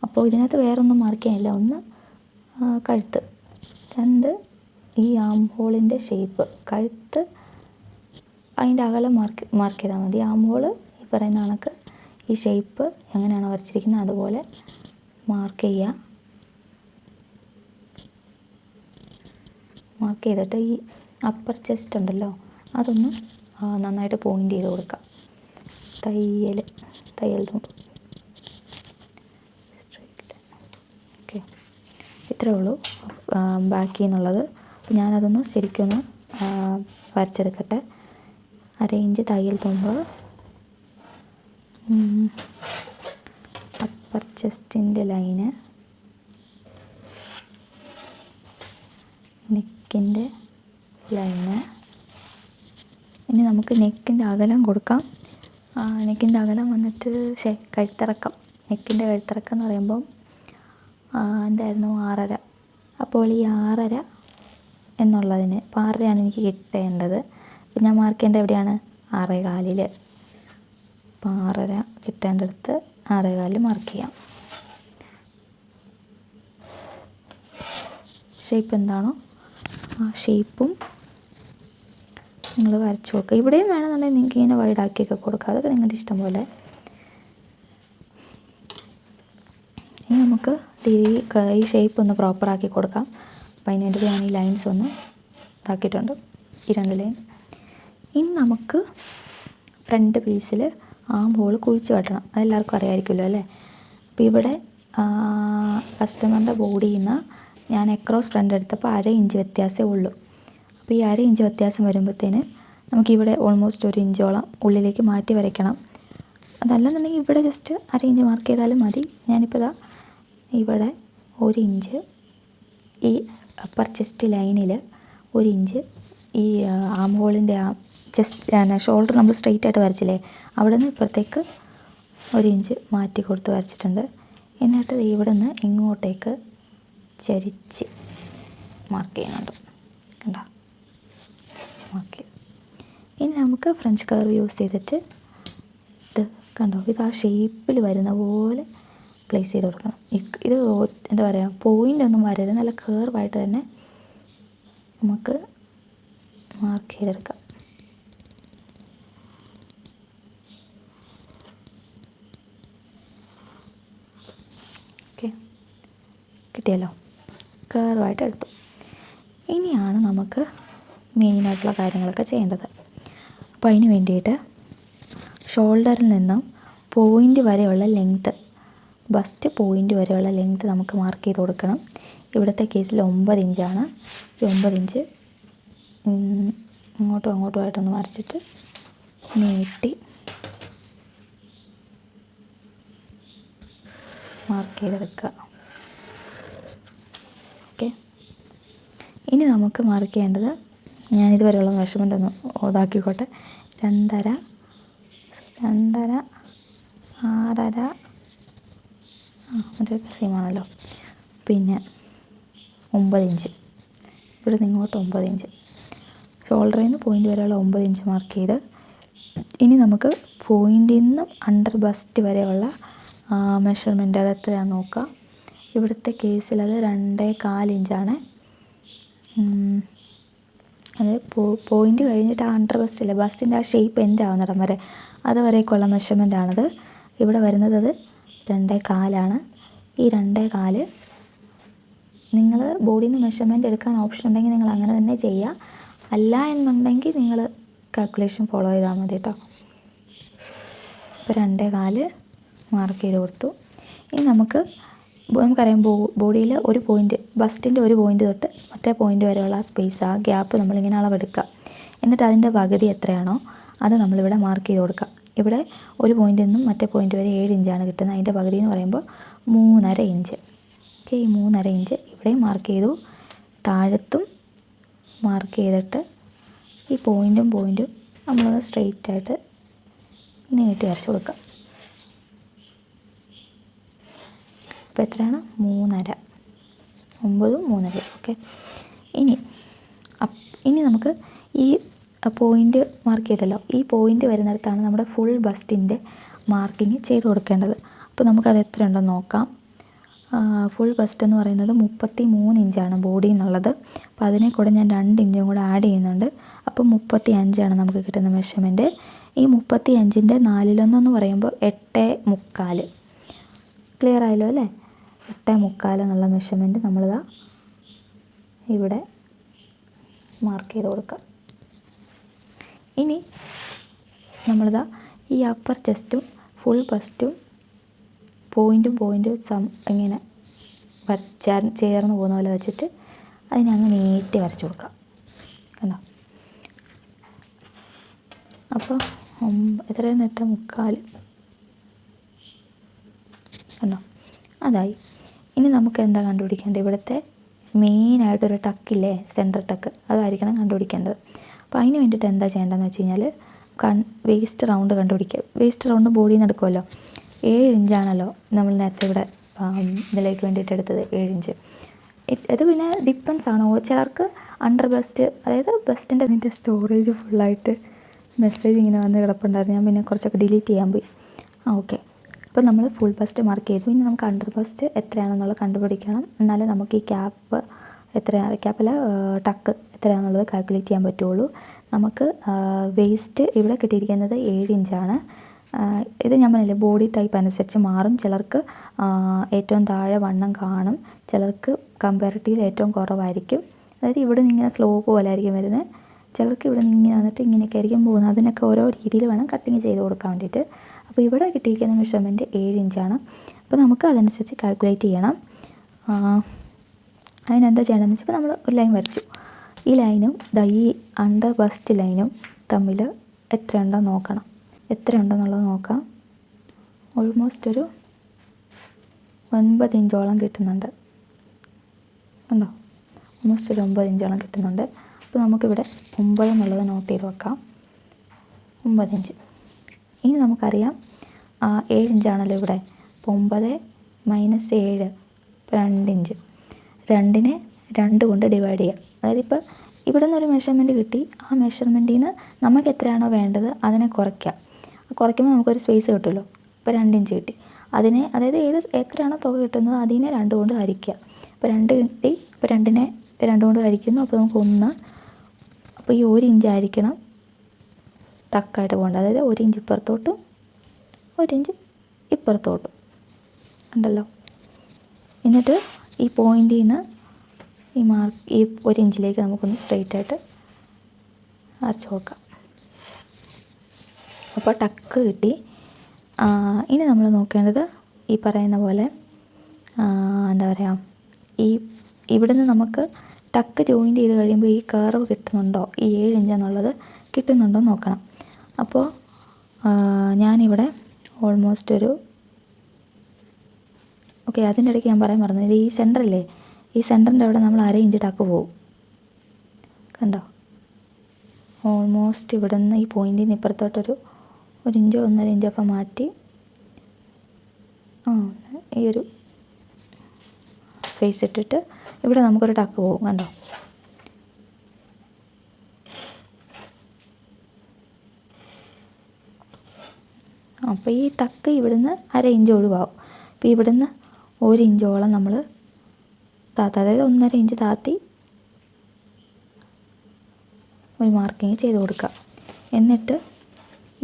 അപ്പോൾ ഇതിനകത്ത് വേറൊന്നും മാർക്ക് ചെയ്യാനില്ല. ഒന്ന് കഴുത്ത്, 2 ഈ ആം ഹോളിൻ്റെ ഷേപ്പ്, കഴുത്ത് അതിൻ്റെ അകലം മാർക്ക് ചെയ്താൽ മതി. ആം ഹോള് ഈ പറയുന്ന കണക്ക് ഈ ഷേപ്പ് എങ്ങനെയാണോ വരച്ചിരിക്കുന്നത് അതുപോലെ മാർക്ക് ചെയ്യുക. മാർക്ക് ചെയ്തിട്ട് ഈ അപ്പർ ചെസ്റ്റ് ഉണ്ടല്ലോ അതൊന്ന് നന്നായിട്ട് പോയിൻ്റ് ചെയ്ത് കൊടുക്കുക. തയ്യൽ തുമ്പ് ഓക്കെ, ഇത്രയേ ഉള്ളൂ ബാക്കി എന്നുള്ളത്. ഞാനതൊന്ന് ശരിക്കൊന്ന് വരച്ചെടുക്കട്ടെ. 1/2 ഇഞ്ച് തയ്യൽ തുമ്പ്, അപ്പർ ചെസ്റ്റിൻ്റെ ലൈന്, നെക്കിൻ്റെ ലൈന്. ഇനി നമുക്ക് നെക്കിൻ്റെ അകലം കൊടുക്കാം. നെക്കിൻ്റെ അകലം വന്നിട്ട് കഴുത്തിറക്കം, നെക്കിൻ്റെ കഴുത്തിറക്കം എന്ന് പറയുമ്പം എന്തായിരുന്നു 6.5. അപ്പോൾ ഈ 6.5 എന്നുള്ളതിന് 6.5 എനിക്ക് കിട്ടേണ്ടത്. അപ്പം ഞാൻ മാർക്ക് ചെയ്യേണ്ടത് എവിടെയാണ്? 6.25. അപ്പോൾ 6.5 കിട്ടേണ്ടടുത്ത് 6.25 മാർക്ക് ചെയ്യാം. ഷേപ്പ് എന്താണോ ആ ഷേപ്പും നിങ്ങൾ വരച്ച് കൊടുക്കുക. ഇവിടെയും വേണമെന്നുണ്ടെങ്കിൽ നിങ്ങൾക്ക് ഇങ്ങനെ വൈഡാക്കിയൊക്കെ കൊടുക്കുക, അതൊക്കെ നിങ്ങളുടെ ഇഷ്ടം പോലെ. ഇനി നമുക്ക് ജസ്റ്റ് ഈ ഷേപ്പ് ഒന്ന് പ്രോപ്പറാക്കി കൊടുക്കാം. അപ്പോൾ അതിന് വേണ്ടി ഞാൻ ഈ ലൈൻസ് ഒന്ന് ഇതാക്കിയിട്ടുണ്ട്, ഈ 2 ലൈൻ. ഇനി നമുക്ക് ഫ്രണ്ട് പീസിൽ ആം ഹോൾ കുഴിച്ച് വെട്ടണം. അതെല്ലാവർക്കും അറിയാമായിരിക്കുമല്ലോ അല്ലേ. അപ്പോൾ ഇവിടെ കസ്റ്റമറിൻ്റെ ബോഡിയിൽ നിന്ന് ഞാൻ അക്രോസ് ഫ്രണ്ട് എടുത്തപ്പോൾ 1/2 ഇഞ്ച് വ്യത്യാസമേ ഉള്ളൂ. അപ്പോൾ ഈ 1/2 ഇഞ്ച് വ്യത്യാസം വരുമ്പോഴത്തേന് നമുക്കിവിടെ ഓൾമോസ്റ്റ് 1 ഇഞ്ചോളം ഉള്ളിലേക്ക് മാറ്റി വരയ്ക്കണം. അതല്ലെന്നുണ്ടെങ്കിൽ ഇവിടെ ജസ്റ്റ് 1/2 ഇഞ്ച് മാർക്ക് ചെയ്താലും മതി. ഞാനിപ്പോൾ ഇവിടെ 1 ഇഞ്ച് ഈ അപ്പർ ചെസ്റ്റ് ലൈനിൽ 1 ഇഞ്ച് ഈ ആം ഹോളിൻ്റെ ചെസ്റ്റ് ഷോൾഡർ നമ്മൾ സ്ട്രെയിറ്റ് ആയിട്ട് വരച്ചില്ലേ, അവിടെ നിന്ന് ഇപ്പുറത്തേക്ക് 1 ഇഞ്ച് മാറ്റി കൊടുത്ത് വരച്ചിട്ടുണ്ട്. എന്നിട്ട് ഇവിടെ നിന്ന് ഇങ്ങോട്ടേക്ക് ചരിച്ച് മാർക്ക് ചെയ്യുന്നുണ്ട്, കണ്ടോ, മാർക്ക്. ഇനി നമുക്ക് ഫ്രഞ്ച് കർവ് യൂസ് ചെയ്തിട്ട് ഇത് കണ്ടോ, ഇത് ആ ഷേപ്പിൽ വരുന്ന പോലെ പ്ലേസ് ചെയ്ത് കൊടുക്കണം. ഇത് എന്താ പറയുക, പോയിൻ്റ് ഒന്നും വരരുത്, നല്ല കർവായിട്ട് തന്നെ നമുക്ക് മാർക്ക് ചെയ്തെടുക്കാം. ഓക്കെ, കിട്ടിയല്ലോ, കർവായിട്ട് എടുത്തു. ഇനിയാണ് നമുക്ക് മെയിനായിട്ടുള്ള കാര്യങ്ങളൊക്കെ ചെയ്യേണ്ടത്. അപ്പോൾ അതിന് വേണ്ടിയിട്ട് ഷോൾഡറിൽ നിന്നും പോയിൻ്റ് വരെയുള്ള ലെങ്ത്ത്, ബസ്റ്റ് പോയിൻ്റ് വരെയുള്ള ലെങ്ത്ത് നമുക്ക് മാർക്ക് ചെയ്ത് കൊടുക്കണം. ഇവിടുത്തെ കേസിൽ 9 ഇഞ്ചാണ്. ഈ 9 ഇഞ്ച് ഇങ്ങോട്ടും അങ്ങോട്ടുമായിട്ടൊന്ന് വരച്ചിട്ട് നീട്ടി മാർക്ക് ചെയ്തെടുക്കുക. ഓക്കെ, ഇനി നമുക്ക് മാർക്ക് ചെയ്യേണ്ടത്, ഞാനിതുവരെയുള്ള മെഷർമെൻ്റ് ഒന്ന് ഇതാക്കിക്കോട്ടെ. 2.5, 2.5, 6.5, മറ്റേ സെയിമാണല്ലോ. പിന്നെ 9 ഇഞ്ച്, ഇവിടെ നിന്ന് ഇങ്ങോട്ട് 9 ഇഞ്ച്, ഷോൾഡറിൽ നിന്ന് പോയിൻ്റ് വരെയുള്ള 9 ഇഞ്ച് മാർക്ക് ചെയ്ത്, ഇനി നമുക്ക് പോയിൻ്റിൽ നിന്നും അണ്ടർ ബസ്റ്റ് വരെയുള്ള മെഷർമെൻറ്റ് അത് എത്രയാണെന്ന് നോക്കാം. ഇവിടുത്തെ കേസിൽ അത് 2.25 ഇഞ്ചാണ്. അത് പോയിൻ്റ് കഴിഞ്ഞിട്ട് ആ അണ്ടർ ബസ്റ്റ് ഇല്ലേ, ബസ്റ്റിൻ്റെ ആ ഷേപ്പ് എൻഡ് ആവുന്നിടം വരെ അതുവരേക്കുള്ള മെഷർമെൻറ്റാണത്. ഇവിടെ വരുന്നത് അത് 2.25 ഈ 2.25 നിങ്ങൾ ബോഡിയിൽ നിന്ന് മെഷർമെൻറ്റ് എടുക്കാൻ ഓപ്ഷൻ ഉണ്ടെങ്കിൽ നിങ്ങൾ അങ്ങനെ തന്നെ ചെയ്യുക. അല്ല എന്നുണ്ടെങ്കിൽ നിങ്ങൾ കാൽക്കുലേഷൻ ഫോളോ ചെയ്താൽ മതി കേട്ടോ. ഇപ്പോൾ 2.25 മാർക്ക് ചെയ്ത് കൊടുത്തു. ഇനി നമുക്കറിയാം ബോഡിയിൽ ഒരു പോയിൻ്റ്, ബസ്റ്റിൻ്റെ ഒരു പോയിൻ്റ് തൊട്ട് മറ്റേ പോയിൻ്റ് വരെയുള്ള ആ സ്പേസ്, ആ ഗ്യാപ്പ് നമ്മളിങ്ങനെ അളവെടുക്കുക. എന്നിട്ട് അതിൻ്റെ പകുതി എത്രയാണോ അത് നമ്മളിവിടെ മാർക്ക് ചെയ്ത് കൊടുക്കുക. ഇവിടെ ഒരു പോയിൻ്റിൽ നിന്നും മറ്റേ പോയിൻ്റ് വരെ 7 ഇഞ്ചാണ് കിട്ടുന്നത്. അതിൻ്റെ പകുതി എന്ന് പറയുമ്പോൾ 3.5 ഇഞ്ച്. ഓക്കെ, ഈ 3.5 ഇഞ്ച് ഇവിടെയും മാർക്ക് ചെയ്തു, താഴത്തും മാർക്ക് ചെയ്തിട്ട് ഈ പോയിൻറ്റും നമ്മളൊന്ന് സ്ട്രെയിറ്റ് ആയിട്ട് നീട്ടി വരച്ച് കൊടുക്കുക. ഇപ്പോൾ എത്രയാണ്? 3.5, 9, 3.5. ഓക്കെ, ഇനി നമുക്ക് ഈ പോയിൻ്റ് മാർക്ക് ചെയ്തല്ലോ, ഈ പോയിൻ്റ് വരുന്നിടത്താണ് നമ്മുടെ ഫുൾ ബസ്റ്റിൻ്റെ മാർക്കിങ് ചെയ്ത് കൊടുക്കേണ്ടത്. അപ്പോൾ നമുക്കത് എത്ര ഉണ്ടെന്ന് നോക്കാം. ഫുൾ ബസ്റ്റ് എന്ന് പറയുന്നത് 33 ഇഞ്ചാണ് ബോഡി എന്നുള്ളത്. അപ്പോൾ അതിനെ കൂടെ ഞാൻ 2 ഇഞ്ചും കൂടെ ആഡ് ചെയ്യുന്നുണ്ട്. അപ്പോൾ 35 നമുക്ക് കിട്ടുന്ന മെഷർമെൻറ്റ്. ഈ 35ൻ്റെ 4/1 എന്ന് പറയുമ്പോൾ 8.25. ക്ലിയർ ആയല്ലോ അല്ലേ? 8.25 എന്നുള്ള മെഷർമെൻറ്റ് നമ്മളിതാ ഇവിടെ മാർക്ക് ചെയ്ത് കൊടുക്കുക. ഇനി നമ്മളിതാ ഈ അപ്പർ ചെസ്റ്റും ഫുൾ ബസ്റ്റും പോയിൻറ്റും ഇങ്ങനെ ചേർന്ന് പോകുന്ന പോലെ വെച്ചിട്ട് അതിനെ അങ്ങ് നീട്ടി വരച്ച് കൊടുക്കാം. കണ്ടോ? അപ്പോൾ എത്രയാണ്? 8.25. കണ്ടോ? അതായി. ഇനി നമുക്ക് എന്താ കണ്ടുപിടിക്കേണ്ടത്? ഇവിടുത്തെ മെയിനായിട്ടൊരു ടക്കില്ലേ, സെൻറ്റർ ടക്ക്, അതായിരിക്കണം കണ്ടുപിടിക്കേണ്ടത്. അപ്പോൾ അതിന് വേണ്ടിയിട്ട് എന്താ ചെയ്യേണ്ടതെന്ന് വെച്ച് കഴിഞ്ഞാൽ വേസ്റ്റ് റൗണ്ട് കണ്ടുപിടിക്കുക. വേസ്റ്റ് റൗണ്ട് ബോഡിയിൽ നിന്ന് എടുക്കുമല്ലോ. 7 ഇഞ്ചാണല്ലോ നമ്മൾ നേരത്തെ ഇവിടെ ഇതിലേക്ക് വേണ്ടിയിട്ട് എടുത്തത്, 7 ഇഞ്ച്. ഇത് പിന്നെ ഡിപ്പെൻസ് ആണോ, ചിലർക്ക് അണ്ടർ ബസ്റ്റ്, അതായത് ബസ്റ്റിൻ്റെ അതിൻ്റെ സ്റ്റോറേജ് ഫുള്ളായിട്ട് മെസ്സേജ് ഇങ്ങനെ വന്ന് കിടപ്പുണ്ടായിരുന്നു. ഞാൻ പിന്നെ കുറച്ചൊക്കെ ഡിലീറ്റ് ചെയ്യാൻ പോയി. ഓക്കെ, അപ്പോൾ നമ്മൾ ഫുൾ ബസ്റ്റ് മാർക്ക് ചെയ്തു. ഇനി നമുക്ക് അണ്ടർ ബസ്റ്റ് എത്രയാണെന്നുള്ളത് കണ്ടുപിടിക്കണം. എന്നാലേ നമുക്ക് ഈ ക്യാപ്പ് ക്യാപ്പിലെ ടക്ക് എത്രയാണെന്നുള്ളത് കാൽക്കുലേറ്റ് ചെയ്യാൻ പറ്റുള്ളൂ. നമുക്ക് വേസ്റ്റ് ഇവിടെ കിട്ടിയിരിക്കുന്നത് 7 ഇഞ്ചാണ്. ഇത് ഞാൻ പറഞ്ഞില്ലേ ബോഡി ടൈപ്പ് അനുസരിച്ച് മാറും. ചിലർക്ക് ഏറ്റവും താഴെ വണ്ണം കാണും, ചിലർക്ക് കമ്പാരിറ്റീവ്ലി ഏറ്റവും കുറവായിരിക്കും. അതായത് ഇവിടെ നിന്ന് ഇങ്ങനെ സ്ലോപ്പ് പോലെ ആയിരിക്കും വരുന്നത്, ചിലർക്ക് ഇവിടെ നിന്ന് ഇങ്ങനെ വന്നിട്ട് ഇങ്ങനെയൊക്കെ ആയിരിക്കും പോകുന്നത്. അതിനൊക്കെ ഓരോ രീതിയിൽ വേണം കട്ടിങ് ചെയ്ത് കൊടുക്കാൻ വേണ്ടിയിട്ട്. അപ്പോൾ ഇവിടെ കിട്ടിയിരിക്കുന്ന മെഷർമെൻറ്റ് 7 ഇഞ്ചാണ്. അപ്പോൾ നമുക്ക് അതനുസരിച്ച് കാൽക്കുലേറ്റ് ചെയ്യണം. അതിനെന്താ ചെയ്യേണ്ടതെന്ന് വെച്ചാൽ നമ്മൾ ഒരു ലൈൻ വരച്ചു. ഈ ലൈനും ഈ അണ്ടർ ബസ്റ്റ് ലൈനും തമ്മിൽ എത്രയുണ്ടെന്ന് നോക്കണം. എത്രയുണ്ടെന്നുള്ളത് നോക്കാം. ഓൾമോസ്റ്റ് ഒരു 9 ഇഞ്ചോളം കിട്ടുന്നുണ്ട്. കണ്ടോ, ഓൾമോസ്റ്റ് ഒരു 9 ഇഞ്ചോളം കിട്ടുന്നുണ്ട്. അപ്പോൾ നമുക്കിവിടെ 9 എന്നുള്ളത് നോട്ട് ചെയ്ത് വെക്കാം. 9 ഇഞ്ച്. ഇനി നമുക്കറിയാം 7 ഇഞ്ചാണല്ലോ ഇവിടെ. അപ്പോൾ 9 - 7 2 ഇഞ്ച്. 2നെ 2 കൊണ്ട് ഡിവൈഡ് ചെയ്യാം. അതായത് ഇപ്പോൾ ഇവിടെ നിന്നൊരു മെഷർമെൻറ്റ് കിട്ടി, ആ മെഷർമെൻറ്റിൽ നിന്ന് നമുക്ക് എത്രയാണോ വേണ്ടത് അതിനെ കുറയ്ക്കാം. കുറയ്ക്കുമ്പോൾ നമുക്കൊരു സ്പേസ് കിട്ടുമല്ലോ. ഇപ്പോൾ 2 ഇഞ്ച് കിട്ടി. അതിനെ അതായത് എത്രയാണോ തുക കിട്ടുന്നത് അതിനെ 2 കൊണ്ട് ഹരിക്കുക. അപ്പോൾ 2 കിട്ടി. അപ്പോൾ 2നെ 2 കൊണ്ട് ഹരിക്കുന്നു. അപ്പോൾ നമുക്ക് 1. അപ്പോൾ ഈ 1 ഇഞ്ചായിരിക്കണം ടക്കായിട്ട് പോകേണ്ടത്. അതായത് 1 ഇഞ്ച് ഇപ്പുറത്തോട്ടും 1 ഇഞ്ച് ഇപ്പുറത്തോട്ടും ഉണ്ടല്ലോ. എന്നിട്ട് ഈ പോയിന്റിൽ നിന്ന് ഈ 1 ഇഞ്ചിലേക്ക് നമുക്കൊന്ന് സ്ട്രെയിറ്റ് ആയിട്ട് വരച്ച് കൊടുക്കാം. അപ്പോൾ ടക്ക് കിട്ടി. ഇനി നമ്മൾ നോക്കേണ്ടത് ഈ പറയുന്ന പോലെ എന്താ പറയുക, ഇവിടെ നിന്ന് നമുക്ക് ടക്ക് ജോയിൻ്റ് ചെയ്ത് കഴിയുമ്പോൾ ഈ കർവ് കിട്ടുന്നുണ്ടോ, ഈ 7 ഇഞ്ച് എന്നുള്ളത് കിട്ടുന്നുണ്ടോ നോക്കണം. അപ്പോൾ ഞാനിവിടെ ഓൾമോസ്റ്റ് ഒരു അതിൻ്റെ ഇടയ്ക്ക് ഞാൻ പറയാൻ മറന്നു, ഇത് ഈ സെൻറ്ററില്ലേ, ഈ സെൻറ്ററിൻ്റെ അവിടെ നമ്മൾ 1/2 ഇഞ്ച് ടക്ക് പോകും. കണ്ടോ, ഓൾമോസ്റ്റ് ഇവിടെ നിന്ന് ഈ പോയിന്റിൽ നിന്ന് ഇപ്പുറത്തോട്ടൊരു 1 ഇഞ്ചോ 1.5 ഇഞ്ചൊക്കെ മാറ്റി ഈ ഒരു സ്പേസ് ഇട്ടിട്ട് ഇവിടെ നമുക്കൊരു ടക്ക് പോകും. കണ്ടോ, അപ്പോൾ ഈ ടക്ക് ഇവിടുന്ന് 1/2 ഇഞ്ച് ഒഴിവാകും. അപ്പോൾ ഇവിടുന്ന് 1 ഇഞ്ചോളം നമ്മൾ അതായത് 1.5 ഇഞ്ച് താത്തി ഒരു മാർക്കിങ് ചെയ്ത് കൊടുക്കുക. എന്നിട്ട്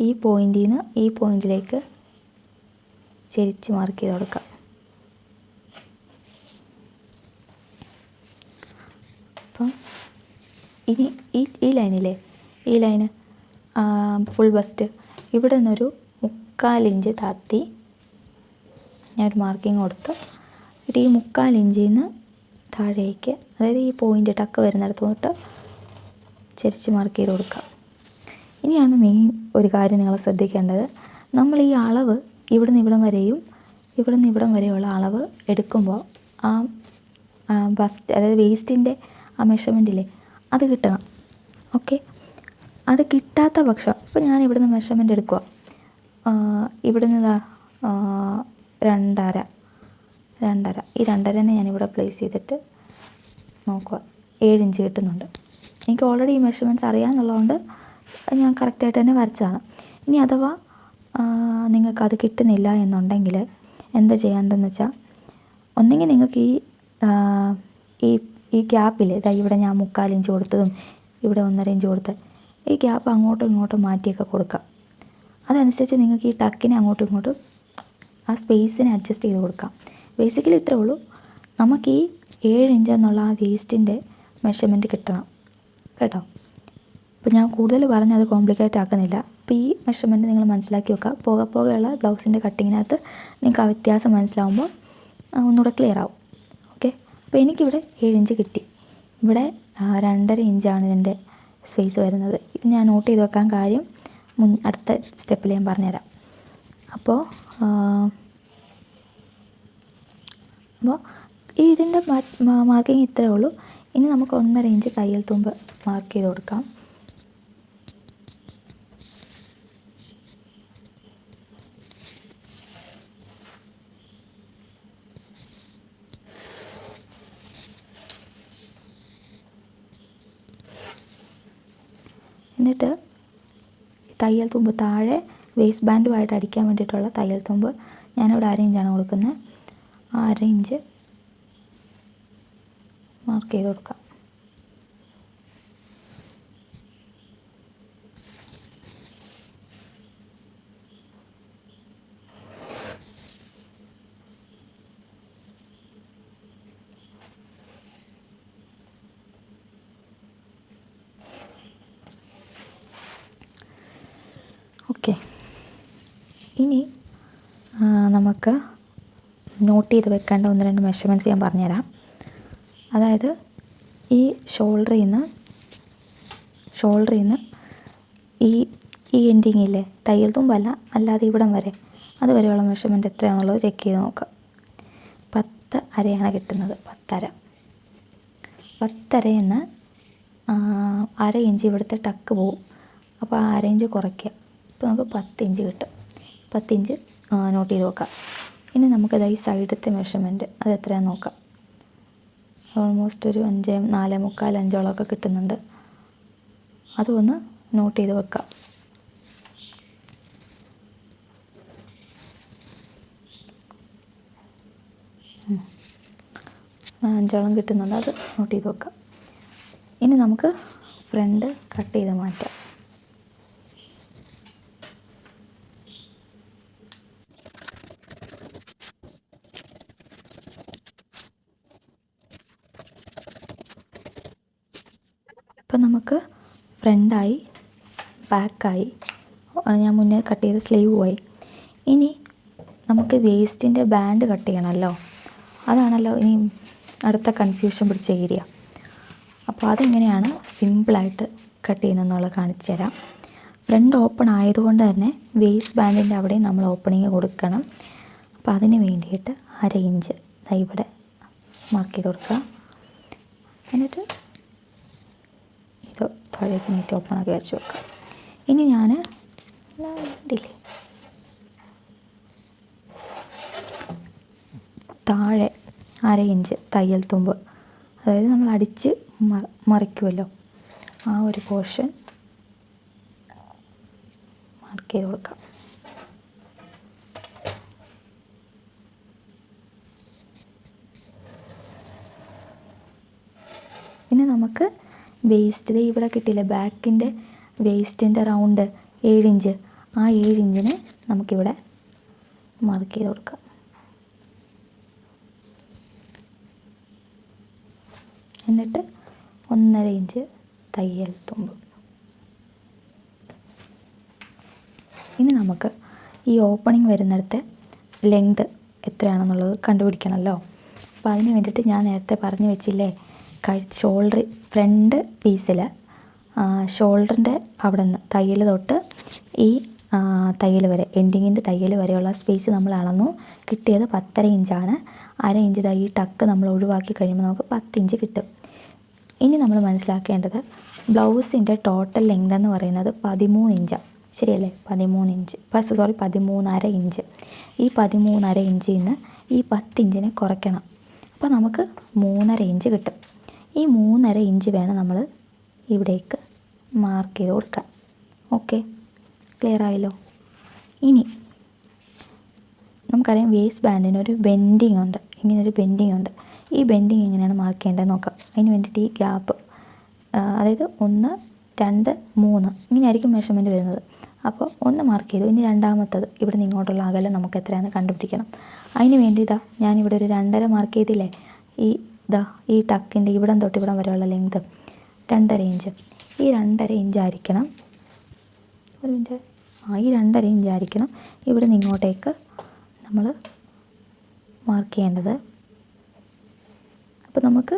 ഈ പോയിന്റിൽ നിന്ന് ഈ പോയിന്റിലേക്ക് ചെരിച്ച് മാർക്ക് ചെയ്ത് കൊടുക്കുക. അപ്പം ഇനി ഈ ലൈനില്ലേ, ഈ ലൈന് ഫുൾ ബസ്റ്റ് ഇവിടെ നിന്നൊരു 3/4 ഇഞ്ച് താത്തി ഞാനൊരു മാർക്കിങ് കൊടുത്ത് എന്നിട്ട് ഈ 3/4 ഇഞ്ചിൽ നിന്ന് താഴേക്ക്, അതായത് ഈ പോയിൻ്റ് ടക്ക് വരുന്നിടത്ത് തൊട്ട് ചെരിച്ച് മാർക്ക് ചെയ്ത് കൊടുക്കുക. ഇനിയാണ് മെയിൻ ഒരു കാര്യം നിങ്ങൾ ശ്രദ്ധിക്കേണ്ടത്. നമ്മൾ ഈ അളവ് ഇവിടുന്ന് ഇവിടം വരെയും ഇവിടുന്ന് ഇവിടം വരെയുള്ള അളവ് എടുക്കുമ്പോൾ ആ ബസ്റ്റ് അതായത് വേസ്റ്റിൻ്റെ ആ മെഷർമെൻറ്റില്ലേ അത് കിട്ടണം. ഓക്കെ, അത് കിട്ടാത്ത പക്ഷം ഇപ്പോൾ ഞാൻ ഇവിടുന്ന് മെഷർമെൻറ്റ് എടുക്കുക, ഇവിടുന്ന് 2.5 ഈ 2.5നെ ഞാനിവിടെ പ്ലേസ് ചെയ്തിട്ട് നോക്കുക, 7 ഇഞ്ച് കിട്ടുന്നുണ്ട്. എനിക്ക് ഓൾറെഡി ഈ മെഷർമെൻറ്റ്സ് അറിയാമെന്നുള്ളതുകൊണ്ട് ഞാൻ കറക്റ്റായിട്ട് തന്നെ വരച്ചതാണ്. ഇനി അഥവാ നിങ്ങൾക്കത് കിട്ടുന്നില്ല എന്നുണ്ടെങ്കിൽ എന്താ ചെയ്യേണ്ടതെന്ന് വെച്ചാൽ, ഒന്നെങ്കിൽ നിങ്ങൾക്ക് ഈ ഗ്യാപ്പിൽ ഇവിടെ ഞാൻ 3/4 ഇഞ്ച് കൊടുത്തതും ഇവിടെ 1.5 ഇഞ്ച് കൊടുത്ത് ഈ ഗ്യാപ്പ് അങ്ങോട്ടും ഇങ്ങോട്ടും മാറ്റിയൊക്കെ കൊടുക്കുക. അതനുസരിച്ച് നിങ്ങൾക്ക് ഈ ടക്കിനെ അങ്ങോട്ടും ഇങ്ങോട്ടും ആ സ്പേസിനെ അഡ്ജസ്റ്റ് ചെയ്ത് കൊടുക്കാം. ബേസിക്കലി ഇത്രേ ഉള്ളൂ. നമുക്ക് ഈ 7 ഇഞ്ച് എന്നുള്ള ആ വേസ്റ്റിൻ്റെ മെഷർമെൻറ്റ് കിട്ടണം കേട്ടോ. അപ്പോൾ ഞാൻ കൂടുതൽ പറഞ്ഞ് അത് കോംപ്ലിക്കേറ്റ് ആക്കുന്നില്ല. അപ്പോൾ ഈ മെഷർമെൻറ്റ് നിങ്ങൾ മനസ്സിലാക്കി വെക്കുക. പോകെയുള്ള ബ്ലൗസിൻ്റെ കട്ടിങ്ങിനകത്ത് നിങ്ങൾക്ക് ആ വ്യത്യാസം മനസ്സിലാവുമ്പോൾ ഒന്നുകൂടെ ക്ലിയർ ആവും. ഓക്കെ, അപ്പോൾ എനിക്കിവിടെ 7 ഇഞ്ച് കിട്ടി. ഇവിടെ 2.5 ഇഞ്ചാണ് ഇതിൻ്റെ സ്പേസ് വരുന്നത്. ഇത് ഞാൻ നോട്ട് ചെയ്ത് വെക്കാൻ കാര്യം അടുത്ത സ്റ്റെപ്പിൽ ഞാൻ പറഞ്ഞുതരാം. അപ്പോൾ ഇതിൻ്റെ മാർക്കിങ് ഇത്രയേ ഉള്ളൂ. ഇനി നമുക്ക് 1.5 ഇഞ്ച് തയ്യൽ തുമ്പ് മാർക്ക് ചെയ്ത് കൊടുക്കാം. എന്നിട്ട് തയ്യൽ തുമ്പ് താഴെ വേസ്റ്റ് ബാൻഡുമായിട്ട് അടിക്കാൻ വേണ്ടിയിട്ടുള്ള തയ്യൽ തുമ്പ് ഞാനിവിടെ 1/2 ഇഞ്ചാണ് കൊടുക്കുന്നത്. ആ 1/2 ഇഞ്ച് മാർക്ക് ചെയ്ത് കൊടുക്കാം. ഇനി നമുക്ക് നോട്ട് ചെയ്ത് വെക്കേണ്ട 1-2 മെഷർമെൻറ്റ്സ് ഞാൻ പറഞ്ഞുതരാം. അതായത് ഈ ഷോൾഡറിൽ നിന്ന് ഈ എൻഡിങ് ഇല്ലേ, തയ്യൽ തുമ്പല്ല, അല്ലാതെ ഇവിടം വരെ, അതുവരെയുള്ള മെഷർമെൻറ്റ് എത്രയാണെന്നുള്ളത് ചെക്ക് ചെയ്ത് നോക്കാം. 10 അരയാണ് കിട്ടുന്നത്. 10 അരയെന്ന് 1/2 ഇഞ്ച് ഇവിടുത്തെ ടക്ക് പോവും. അപ്പോൾ ആ 1/2 ഇഞ്ച് കുറയ്ക്കുക. അപ്പോൾ നമുക്ക് 10 ഇഞ്ച് കിട്ടും. 10 ഇഞ്ച് നോട്ട് ചെയ്ത് നോക്കാം. ഇനി നമുക്കത് ഈ സൈഡത്തെ മെഷർമെൻറ്റ് അത് എത്രയാണെന്ന് നോക്കാം. ഓൾമോസ്റ്റ് ഒരു 4.25 5 കിട്ടുന്നുണ്ട്. അതൊന്ന് നോട്ട് ചെയ്ത് വെക്കാം. അഞ്ചോളം കിട്ടുന്നുണ്ട്, അത് നോട്ട് ചെയ്ത് വെക്കാം. ഇനി നമുക്ക് ഫ്രണ്ട് കട്ട് ചെയ്ത് മാറ്റാം. ഇപ്പം നമുക്ക് ഫ്രണ്ടായി, ബാക്കായി, ഞാൻ മുന്നേ കട്ട് ചെയ്ത സ്ലീവുമായി. ഇനി നമുക്ക് വേസ്റ്റിൻ്റെ ബാൻഡ് കട്ട് ചെയ്യണമല്ലോ. അതാണല്ലോ ഇനി അടുത്ത കൺഫ്യൂഷൻ പിടിച്ച ഏരിയ. അപ്പോൾ അതെങ്ങനെയാണ് സിമ്പിളായിട്ട് കട്ട് ചെയ്യുന്നതെന്നുള്ളത് കാണിച്ചു തരാം. ഫ്രണ്ട് ഓപ്പൺ ആയതുകൊണ്ട് തന്നെ വേസ്റ്റ് ബാൻഡിൻ്റെ അവിടെയും നമ്മൾ ഓപ്പണിങ് കൊടുക്കണം. അപ്പോൾ അതിന് വേണ്ടിയിട്ട് 1/2 ഇഞ്ച് ഇവിടെ മാർക്ക് ചെയ്ത് കൊടുക്കുക. എന്നിട്ട് ഇത് താഴേക്ക് നീട്ടി ഓപ്പൺ ആക്കി വരച്ച് വെക്കുക. ഇനി ഞാൻ താഴെ 1/2 ഇഞ്ച് തയ്യൽ തുമ്പ്, അതായത് നമ്മൾ അടിച്ച് മറിക്കുമല്ലോ, ആ ഒരു പോർഷൻ മാർക്ക് ചെയ്ത് കൊടുക്കാം. ഇനി നമുക്ക് വേസ്റ്റ് ഇവിടെ കിട്ടിയില്ല, ബാക്കിൻ്റെ വേസ്റ്റിൻ്റെ റൗണ്ട് 7 ഇഞ്ച്, ആ 7 ഇഞ്ചിന് നമുക്കിവിടെ മാർക്ക് ചെയ്ത് കൊടുക്കാം. എന്നിട്ട് 1.5 ഇഞ്ച് തയ്യൽ തുമ്പ്. ഇനി നമുക്ക് ഈ ഓപ്പണിങ് വരുന്നിടത്തെ ലെങ്ത് എത്രയാണെന്നുള്ളത് കണ്ടുപിടിക്കണമല്ലോ. അപ്പോൾ അതിന് വേണ്ടിയിട്ട് ഞാൻ നേരത്തെ പറഞ്ഞു വെച്ചില്ലേ, ഷോൾഡർ ഫ്രണ്ട് പീസിൽ ഷോൾഡറിൻ്റെ അവിടെ നിന്ന് തയ്യൽ തൊട്ട് ഈ തയ്യൽ വരെ, എൻഡിങ്ങിൻ്റെ തയ്യൽ വരെയുള്ള സ്പേസ് നമ്മൾ അളന്നു. കിട്ടിയത് 10.5 ഇഞ്ചാണ്. 1/2 ഇഞ്ച് ഈ ടക്ക് നമ്മൾ ഒഴിവാക്കി കഴിയുമ്പോൾ നമുക്ക് 10 ഇഞ്ച് കിട്ടും. ഇനി നമ്മൾ മനസ്സിലാക്കേണ്ടത് ബ്ലൗസിൻ്റെ ടോട്ടൽ ലെങ്ത് എന്ന് പറയുന്നത് 13 ഇഞ്ചാണ്. ശരിയല്ലേ? 13 ഇഞ്ച്, 13.5 ഇഞ്ച്. ഈ 13.5 ഇഞ്ചിൽ നിന്ന് ഈ 10 ഇഞ്ചിനെ കുറയ്ക്കണം. അപ്പോൾ നമുക്ക് 3.5 ഇഞ്ച് കിട്ടും. ഈ 3.5 ഇഞ്ച് വേണം നമ്മൾ ഇവിടേക്ക് മാർക്ക് ചെയ്ത് കൊടുക്കാൻ. ഓക്കെ, ക്ലിയർ ആയല്ലോ? ഇനി നമുക്കറിയാം വേസ്റ്റ് ബാൻഡിന് ഒരു ബെൻഡിങ് ഉണ്ട്, ഇങ്ങനൊരു ബെൻഡിങ് ഉണ്ട്. ഈ ബെൻഡിങ് എങ്ങനെയാണ് മാർക്ക് ചെയ്യേണ്ടത് നോക്കാം. അതിന് വേണ്ടിയിട്ട് ഈ ഗ്യാപ്പ്, അതായത് 1 2 3 ഇങ്ങനെയായിരിക്കും മെഷർമെൻറ്റ് വരുന്നത്. അപ്പോൾ 1 മാർക്ക് ചെയ്തു. ഇനി രണ്ടാമത്തത് ഇവിടെ നിന്ന് ഇങ്ങോട്ടുള്ള അകലം നമുക്ക് എത്രയാണെന്ന് കണ്ടുപിടിക്കണം. അതിന് വേണ്ടി ഞാനിവിടെ ഒരു 2.5 മാർക്ക് ചെയ്തില്ലേ, ഈ ടക്കിൻ്റെ ഇവിടം തൊട്ട് ഇവിടം വരെയുള്ള ലെങ്ത് 2.5 ഇഞ്ച്. ഈ 2.5 ഇഞ്ചായിരിക്കണം, ഒരു മിനിറ്റ്, ഈ 2.5 ഇഞ്ചായിരിക്കണം ഇവിടെ നിന്ന് ഇങ്ങോട്ടേക്ക് നമ്മൾ മാർക്ക് ചെയ്യേണ്ടത്. അപ്പോൾ നമുക്ക്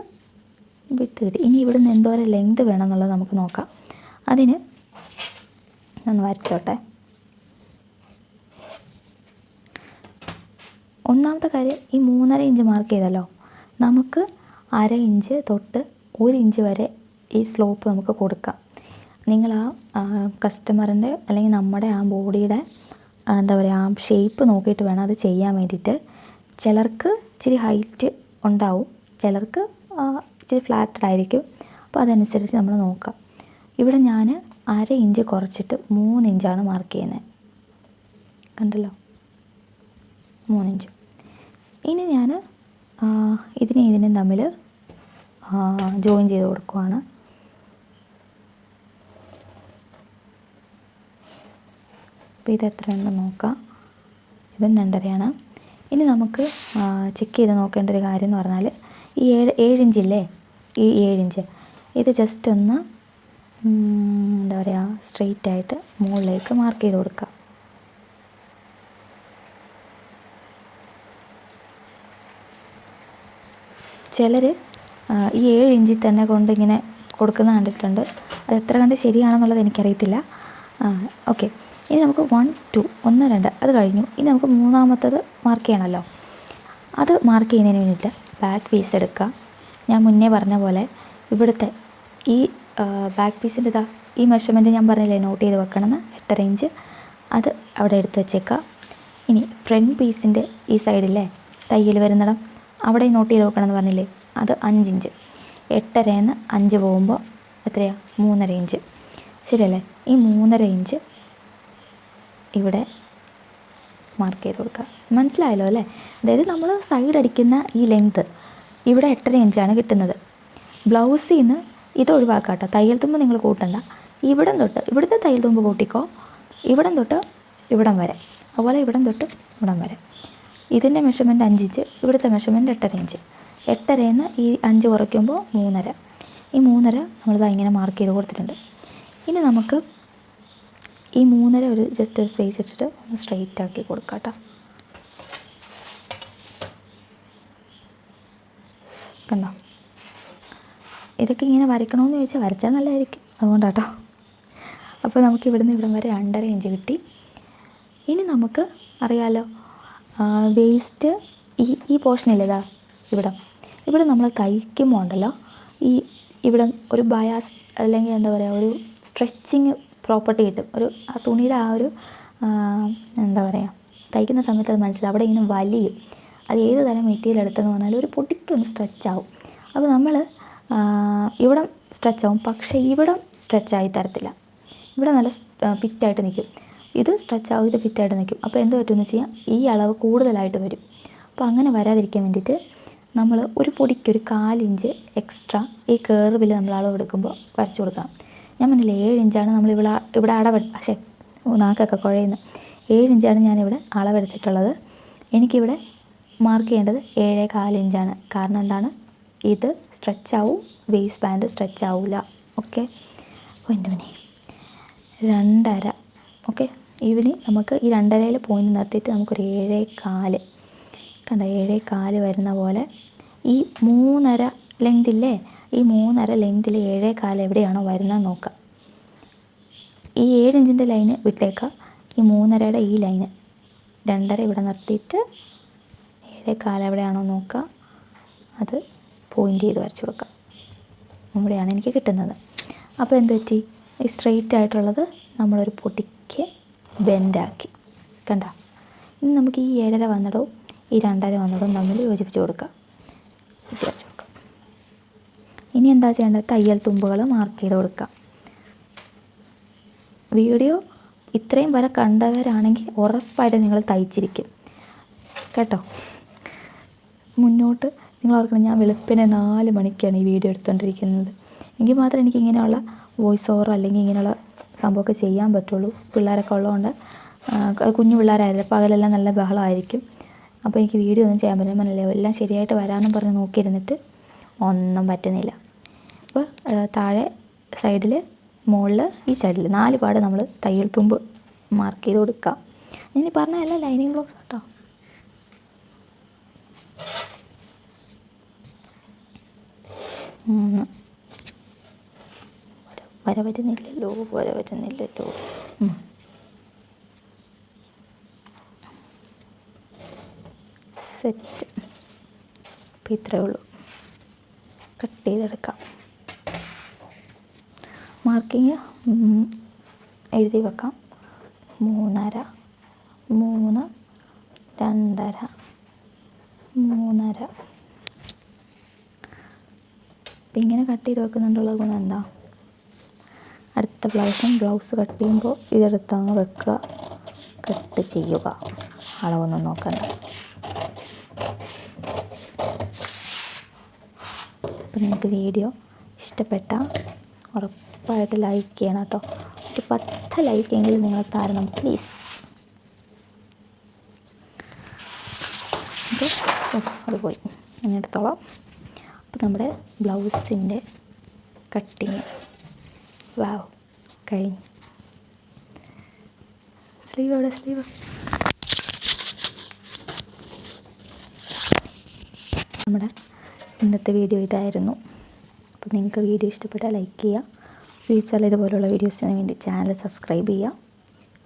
വിട്ട് കിട്ടി. ഇനി ഇവിടെ നിന്ന് എന്തോരം ലെങ്ത് വേണം എന്നുള്ളത് നമുക്ക് നോക്കാം. അതിന് ഒന്ന് വരച്ചോട്ടെ. ഒന്നാമത്തെ കാര്യം, ഈ 3.5 ഇഞ്ച് മാർക്ക് ചെയ്തല്ലോ, നമുക്ക് 1/2 ഇഞ്ച് തൊട്ട് 1 ഇഞ്ച് വരെ ഈ സ്ലോപ്പ് നമുക്ക് കൊടുക്കാം. നിങ്ങൾ ആ കസ്റ്റമറിൻ്റെ അല്ലെങ്കിൽ നമ്മുടെ ആ ബോഡിയുടെ എന്താ പറയുക, ആ ഷേപ്പ് നോക്കിയിട്ട് വേണം അത് ചെയ്യാൻ വേണ്ടിയിട്ട്. ചിലർക്ക് ഇച്ചിരി ഹൈറ്റ് ഉണ്ടാവും, ചിലർക്ക് ഇച്ചിരി ഫ്ലാറ്റഡ് ആയിരിക്കും. അപ്പോൾ അതനുസരിച്ച് നമ്മൾ നോക്കാം. ഇവിടെ ഞാൻ 1/2 ഇഞ്ച് കുറച്ചിട്ട് 3 ഇഞ്ചാണ് മാർക്ക് ചെയ്യുന്നത്. കണ്ടല്ലോ, 3 ഇഞ്ച്. ഇനി ഞാൻ ഇതിനും തമ്മിൽ ജോയിൻ ചെയ്ത് കൊടുക്കുവാണ്. അപ്പോൾ ഇത് എത്രയുണ്ടെന്ന് നോക്കാം. ഇതും 2.5 ഇനി നമുക്ക് ചെക്ക് ചെയ്ത് നോക്കേണ്ട ഒരു കാര്യം എന്ന് പറഞ്ഞാൽ, ഈ 7 ഇഞ്ചില്ലേ, ഈ 7 ഇഞ്ച് ഇത് ജസ്റ്റ് ഒന്ന് എന്താ പറയുക, സ്ട്രെയിറ്റ് ആയിട്ട് മുകളിലേക്ക് മാർക്ക് ചെയ്ത് കൊടുക്കുക. ചിലർ ഈ 7 ഇഞ്ചിൽ തന്നെ കൊണ്ടിങ്ങനെ കൊടുക്കുന്ന കണ്ടിട്ടുണ്ട്. അത് എത്ര കണ്ട് ശരിയാണെന്നുള്ളത് എനിക്കറിയത്തില്ല. ഓക്കെ, ഇനി നമുക്ക് 1 2 1 2 അത് കഴിഞ്ഞു. ഇനി നമുക്ക് മൂന്നാമത്തത് മാർക്ക് ചെയ്യണമല്ലോ. അത് മാർക്ക് ചെയ്യുന്നതിന് വേണ്ടിയിട്ട് ബാക്ക് പീസ് എടുക്കുക. ഞാൻ മുന്നേ പറഞ്ഞ പോലെ ഇവിടുത്തെ ഈ ബാക്ക് പീസിൻ്റെ ഈ മെഷർമെൻറ്റ് ഞാൻ പറഞ്ഞില്ലേ നോട്ട് ചെയ്ത് വെക്കണമെന്ന്, 8.5 ഇഞ്ച് അത് അവിടെ എടുത്ത് വെച്ചേക്കുക. ഇനി ഫ്രണ്ട് പീസിൻ്റെ ഈ സൈഡിലെ തയ്യൽ വരുന്നിടം അവിടെ നോട്ട് ചെയ്ത് വെക്കണമെന്ന് പറഞ്ഞില്ലേ, അത് 5 ഇഞ്ച്. 8.5 5 പോകുമ്പോൾ എത്രയാണ്? 3.5 ഇഞ്ച്. ശരിയല്ലേ? ഈ 3.5 ഇഞ്ച് ഇവിടെ മാർക്ക് ചെയ്ത് കൊടുക്കുക. മനസ്സിലായല്ലോ അല്ലേ? അതായത് നമ്മൾ സൈഡ് അടിക്കുന്ന ഈ ലെങ്ത്ത് ഇവിടെ 8.5 ഇഞ്ചാണ് കിട്ടുന്നത്. ബ്ലൗസിൽ നിന്ന് ഇത് ഒഴിവാക്കാം കേട്ടോ. തയ്യൽ തുമ്പ് നിങ്ങൾ കൂട്ടണ്ട. ഇവിടം തൊട്ട് ഇവിടുത്തെ തയ്യൽ തുമ്പ് കൂട്ടിക്കോ, ഇവിടം തൊട്ട് ഇവിടം വരെ, അതുപോലെ ഇവിടം തൊട്ട് ഇവിടം വരെ. ഇതിൻ്റെ മെഷർമെൻറ്റ് 5 ഇഞ്ച്, ഇവിടുത്തെ മെഷർമെൻറ്റ് 8.5 ഇഞ്ച്. 8.5 ഈ 5 കുറയ്ക്കുമ്പോൾ 3.5. ഈ 3.5 നമ്മളിതാ ഇങ്ങനെ മാർക്ക് ചെയ്ത് കൊടുത്തിട്ടുണ്ട്. ഇനി നമുക്ക് ഈ 3.5 ഒരു ജസ്റ്റ് ഒരു സ്പേസ് ഇട്ടിട്ട് ഒന്ന് സ്ട്രെയിറ്റ് ആക്കി കൊടുക്കാം കേട്ടോ. കണ്ടോ? ഇതൊക്കെ ഇങ്ങനെ വരയ്ക്കണമെന്ന് ചോദിച്ചാൽ വരച്ചാൽ നല്ലതായിരിക്കും, അതുകൊണ്ടാട്ടോ. അപ്പോൾ നമുക്ക് ഇവിടുന്ന് ഇവിടം വരെ 2.5 ഇഞ്ച് കിട്ടി. ഇനി നമുക്ക് അറിയാമല്ലോ വേസ്റ്റ് ഈ പോർഷനില്ലേതാ ഇവിടെ നമ്മൾ തയ്ക്കുമ്പോൾ ഉണ്ടല്ലോ, ഇവിടെ ഒരു ബയാസ് അല്ലെങ്കിൽ എന്താ പറയുക, ഒരു സ്ട്രെച്ചിങ് പ്രോപ്പർട്ടി കിട്ടും. ആ തുണിയുടെ ഒരു എന്താ പറയുക, തയ്ക്കുന്ന സമയത്ത് അത് മനസ്സിലാവും. അവിടെ ഇങ്ങനെ വലിയും. അത് ഏത് തരം മെറ്റീരിയൽ എടുത്തെന്ന് പറഞ്ഞാലും ഒരു പൊടിക്കൊന്ന് സ്ട്രെച്ചാവും. അപ്പോൾ നമ്മൾ ഇവിടം സ്ട്രെച്ചാവും, പക്ഷേ ഇവിടം സ്ട്രെച്ചായി തരത്തില്ല. ഇവിടെ നല്ല ഫിറ്റായിട്ട് നിൽക്കും. ഇത് സ്ട്രെച്ചാവും, ഇത് ഫിറ്റായിട്ട് നിൽക്കും. അപ്പോൾ എന്ത് പറ്റുമെന്ന് വെച്ച് കഴിഞ്ഞാൽ ഈ അളവ് കൂടുതലായിട്ട് വരും. അപ്പോൾ അങ്ങനെ വരാതിരിക്കാൻ വേണ്ടിയിട്ട് നമ്മൾ ഒരു പൊടിക്കൊരു 1/4 ഇഞ്ച് എക്സ്ട്രാ ഈ കർവിൽ നമ്മൾ അളവ് എടുക്കുമ്പോൾ വരച്ചു കൊടുക്കണം. ഞാൻ പറഞ്ഞില്ലേ 7 ഇഞ്ചാണ് നമ്മൾ ഇവിടെ പക്ഷേ നാക്കൊക്കെ കുഴയുന്നു. 7 ഇഞ്ചാണ് ഞാനിവിടെ അളവെടുത്തിട്ടുള്ളത്. എനിക്കിവിടെ മാർക്ക് ചെയ്യേണ്ടത് 7.25 ഇഞ്ചാണ്. കാരണം എന്താണ്? ഇത് സ്ട്രെച്ചാവും, വേസ്റ്റ് ബാൻഡ് സ്ട്രെച്ചാവില്ല. ഓക്കെ, അപ്പോൾ എൻ്റെ മണി 2.5. ഓക്കെ, ഇവന് നമുക്ക് ഈ 2.5 പോയിന്റ് നിർത്തിയിട്ട് നമുക്കൊരു 7.25 കണ്ട 7.25 വരുന്ന പോലെ ഈ 3.5 ലെങ്തില്ലേ, ഈ 3.5 ലെങ്തിൽ 7.25 എവിടെയാണോ വരുന്നതെന്ന് നോക്കാം. ഈ 7 ഇഞ്ചിൻ്റെ ലൈന് വിട്ടേക്കാം. ഈ 3.5യുടെ ഈ ലൈന് 2.5 ഇവിടെ നിർത്തിയിട്ട് 7.25 എവിടെയാണോ നോക്കുക, അത് പോയിൻ്റ് ചെയ്ത് വരച്ചു കൊടുക്കാം. ഇവിടെയാണ് എനിക്ക് കിട്ടുന്നത്. അപ്പോൾ എന്ത് പറ്റി? ഈ സ്ട്രെയിറ്റ് ആയിട്ടുള്ളത് നമ്മളൊരു പൊടിക്ക് ബെൻഡാക്കി. കണ്ട, ഇനി നമുക്ക് ഈ 7.5 വന്നിടവും ഈ 2.5 വന്നിടവും തമ്മിൽ യോജിപ്പിച്ച് കൊടുക്കാം. വരച്ചു കൊടുക്കാം. ഇനി എന്താ ചെയ്യേണ്ടത്? തയ്യൽ തുമ്പുകൾ മാർക്ക് ചെയ്ത് കൊടുക്കാം. വീഡിയോ ഇത്രയും വരെ കണ്ടവരാണെങ്കിൽ ഉറപ്പായിട്ട് നിങ്ങൾ തയ്ച്ചിരിക്കും കേട്ടോ. മുന്നോട്ട് നിങ്ങൾ ഓർക്കണം, ഞാൻ വെളുപ്പിനെ 4 മണിക്കാണ് ഈ വീഡിയോ എടുത്തുകൊണ്ടിരിക്കുന്നത്. എങ്കിൽ മാത്രമേ എനിക്ക് ഇങ്ങനെയുള്ള വോയിസ് ഓവർ അല്ലെങ്കിൽ ഇങ്ങനെയുള്ള സംഭവമൊക്കെ ചെയ്യാൻ പറ്റുള്ളൂ. പിള്ളേരൊക്കെ ഉള്ളതുകൊണ്ട്, കുഞ്ഞു പിള്ളേരായാലും പകലെല്ലാം നല്ല ബഹളമായിരിക്കും. അപ്പോൾ എനിക്ക് വീഡിയോ ഒന്നും ചെയ്യാൻ പറ്റില്ല. മനല്ലേ എല്ലാം ശരിയായിട്ട് വരാമെന്നും പറഞ്ഞ് നോക്കിയിരുന്നിട്ട് ഒന്നും പറ്റുന്നില്ല. അപ്പോൾ താഴെ സൈഡിൽ, മുകളിൽ, ഈ സൈഡിൽ 4 പാട് നമ്മൾ തയ്യൽ തുമ്പ് മാർക്ക് ചെയ്ത് കൊടുക്കാം. ഞാൻ പറഞ്ഞതല്ല ലൈനിങ് ബ്ലോക്സ് കേട്ടോ. വര വരുന്നില്ലല്ലോ. സെറ്റ്. അപ്പോൾ ഇത്രയേ ഉള്ളൂ. കട്ട് ചെയ്തെടുക്കാം. മാർക്കിങ് എഴുതി വെക്കാം. 3.5 3 2.5 3.5. അപ്പം ഇങ്ങനെ കട്ട് ചെയ്ത് വെക്കുന്നുണ്ടുള്ള ഗുണം എന്താ? അടുത്ത ബ്ലൗസ് കട്ട് ചെയ്യുമ്പോൾ ഇതെടുത്തങ്ങ് വെക്കുക, കട്ട് ചെയ്യുക, അളവൊന്നും നോക്കണ്ട. അപ്പം നിങ്ങൾക്ക് വീഡിയോ ഇഷ്ടപ്പെട്ടാൽ ഉറപ്പായിട്ട് ലൈക്ക് ചെയ്യണം കേട്ടോ. ഒരു 10 ലൈക്കെങ്കിലും നിങ്ങൾ തരണം പ്ലീസ്. അത് പോയി, ഞാൻ എടുത്തോളാം. അപ്പോൾ നമ്മുടെ ബ്ലൗസിൻ്റെ കട്ടിങ് വാവ് കഴിഞ്ഞു. സ്ലീവ് എവിടെ? സ്ലീവ് നമ്മുടെ ഇന്നത്തെ വീഡിയോ ഇതായിരുന്നു. അപ്പോൾ നിങ്ങൾക്ക് വീഡിയോ ഇഷ്ടപ്പെട്ടാൽ ലൈക്ക് ചെയ്യുക. ഫ്യൂച്ചറിൽ ഇതുപോലുള്ള വീഡിയോസിന് വേണ്ടി ചാനൽ സബ്സ്ക്രൈബ് ചെയ്യുക.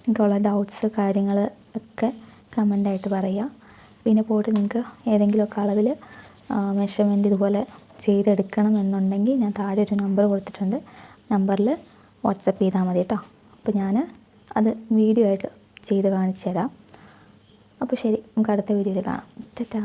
നിങ്ങൾക്കുള്ള ഡൗട്ട്സ് കാര്യങ്ങൾ ഒക്കെ കമൻ്റായിട്ട് പറയുക. പിന്നെ പോയിട്ട് നിങ്ങൾക്ക് ഏതെങ്കിലുമൊക്കെ അളവിൽ മെഷർമെൻറ്റ് ഇതുപോലെ ചെയ്തെടുക്കണം എന്നുണ്ടെങ്കിൽ ഞാൻ താഴെ ഒരു നമ്പർ കൊടുത്തിട്ടുണ്ട്. നമ്പറിൽ വാട്സപ്പ് ചെയ്താൽ മതി കേട്ടോ. അപ്പോൾ ഞാൻ അത് വീഡിയോ ആയിട്ട് ചെയ്ത് കാണിച്ചു തരാം. അപ്പോൾ ശരി, നമുക്ക് അടുത്ത വീഡിയോയിൽ കാണാം. ടാറ്റാ.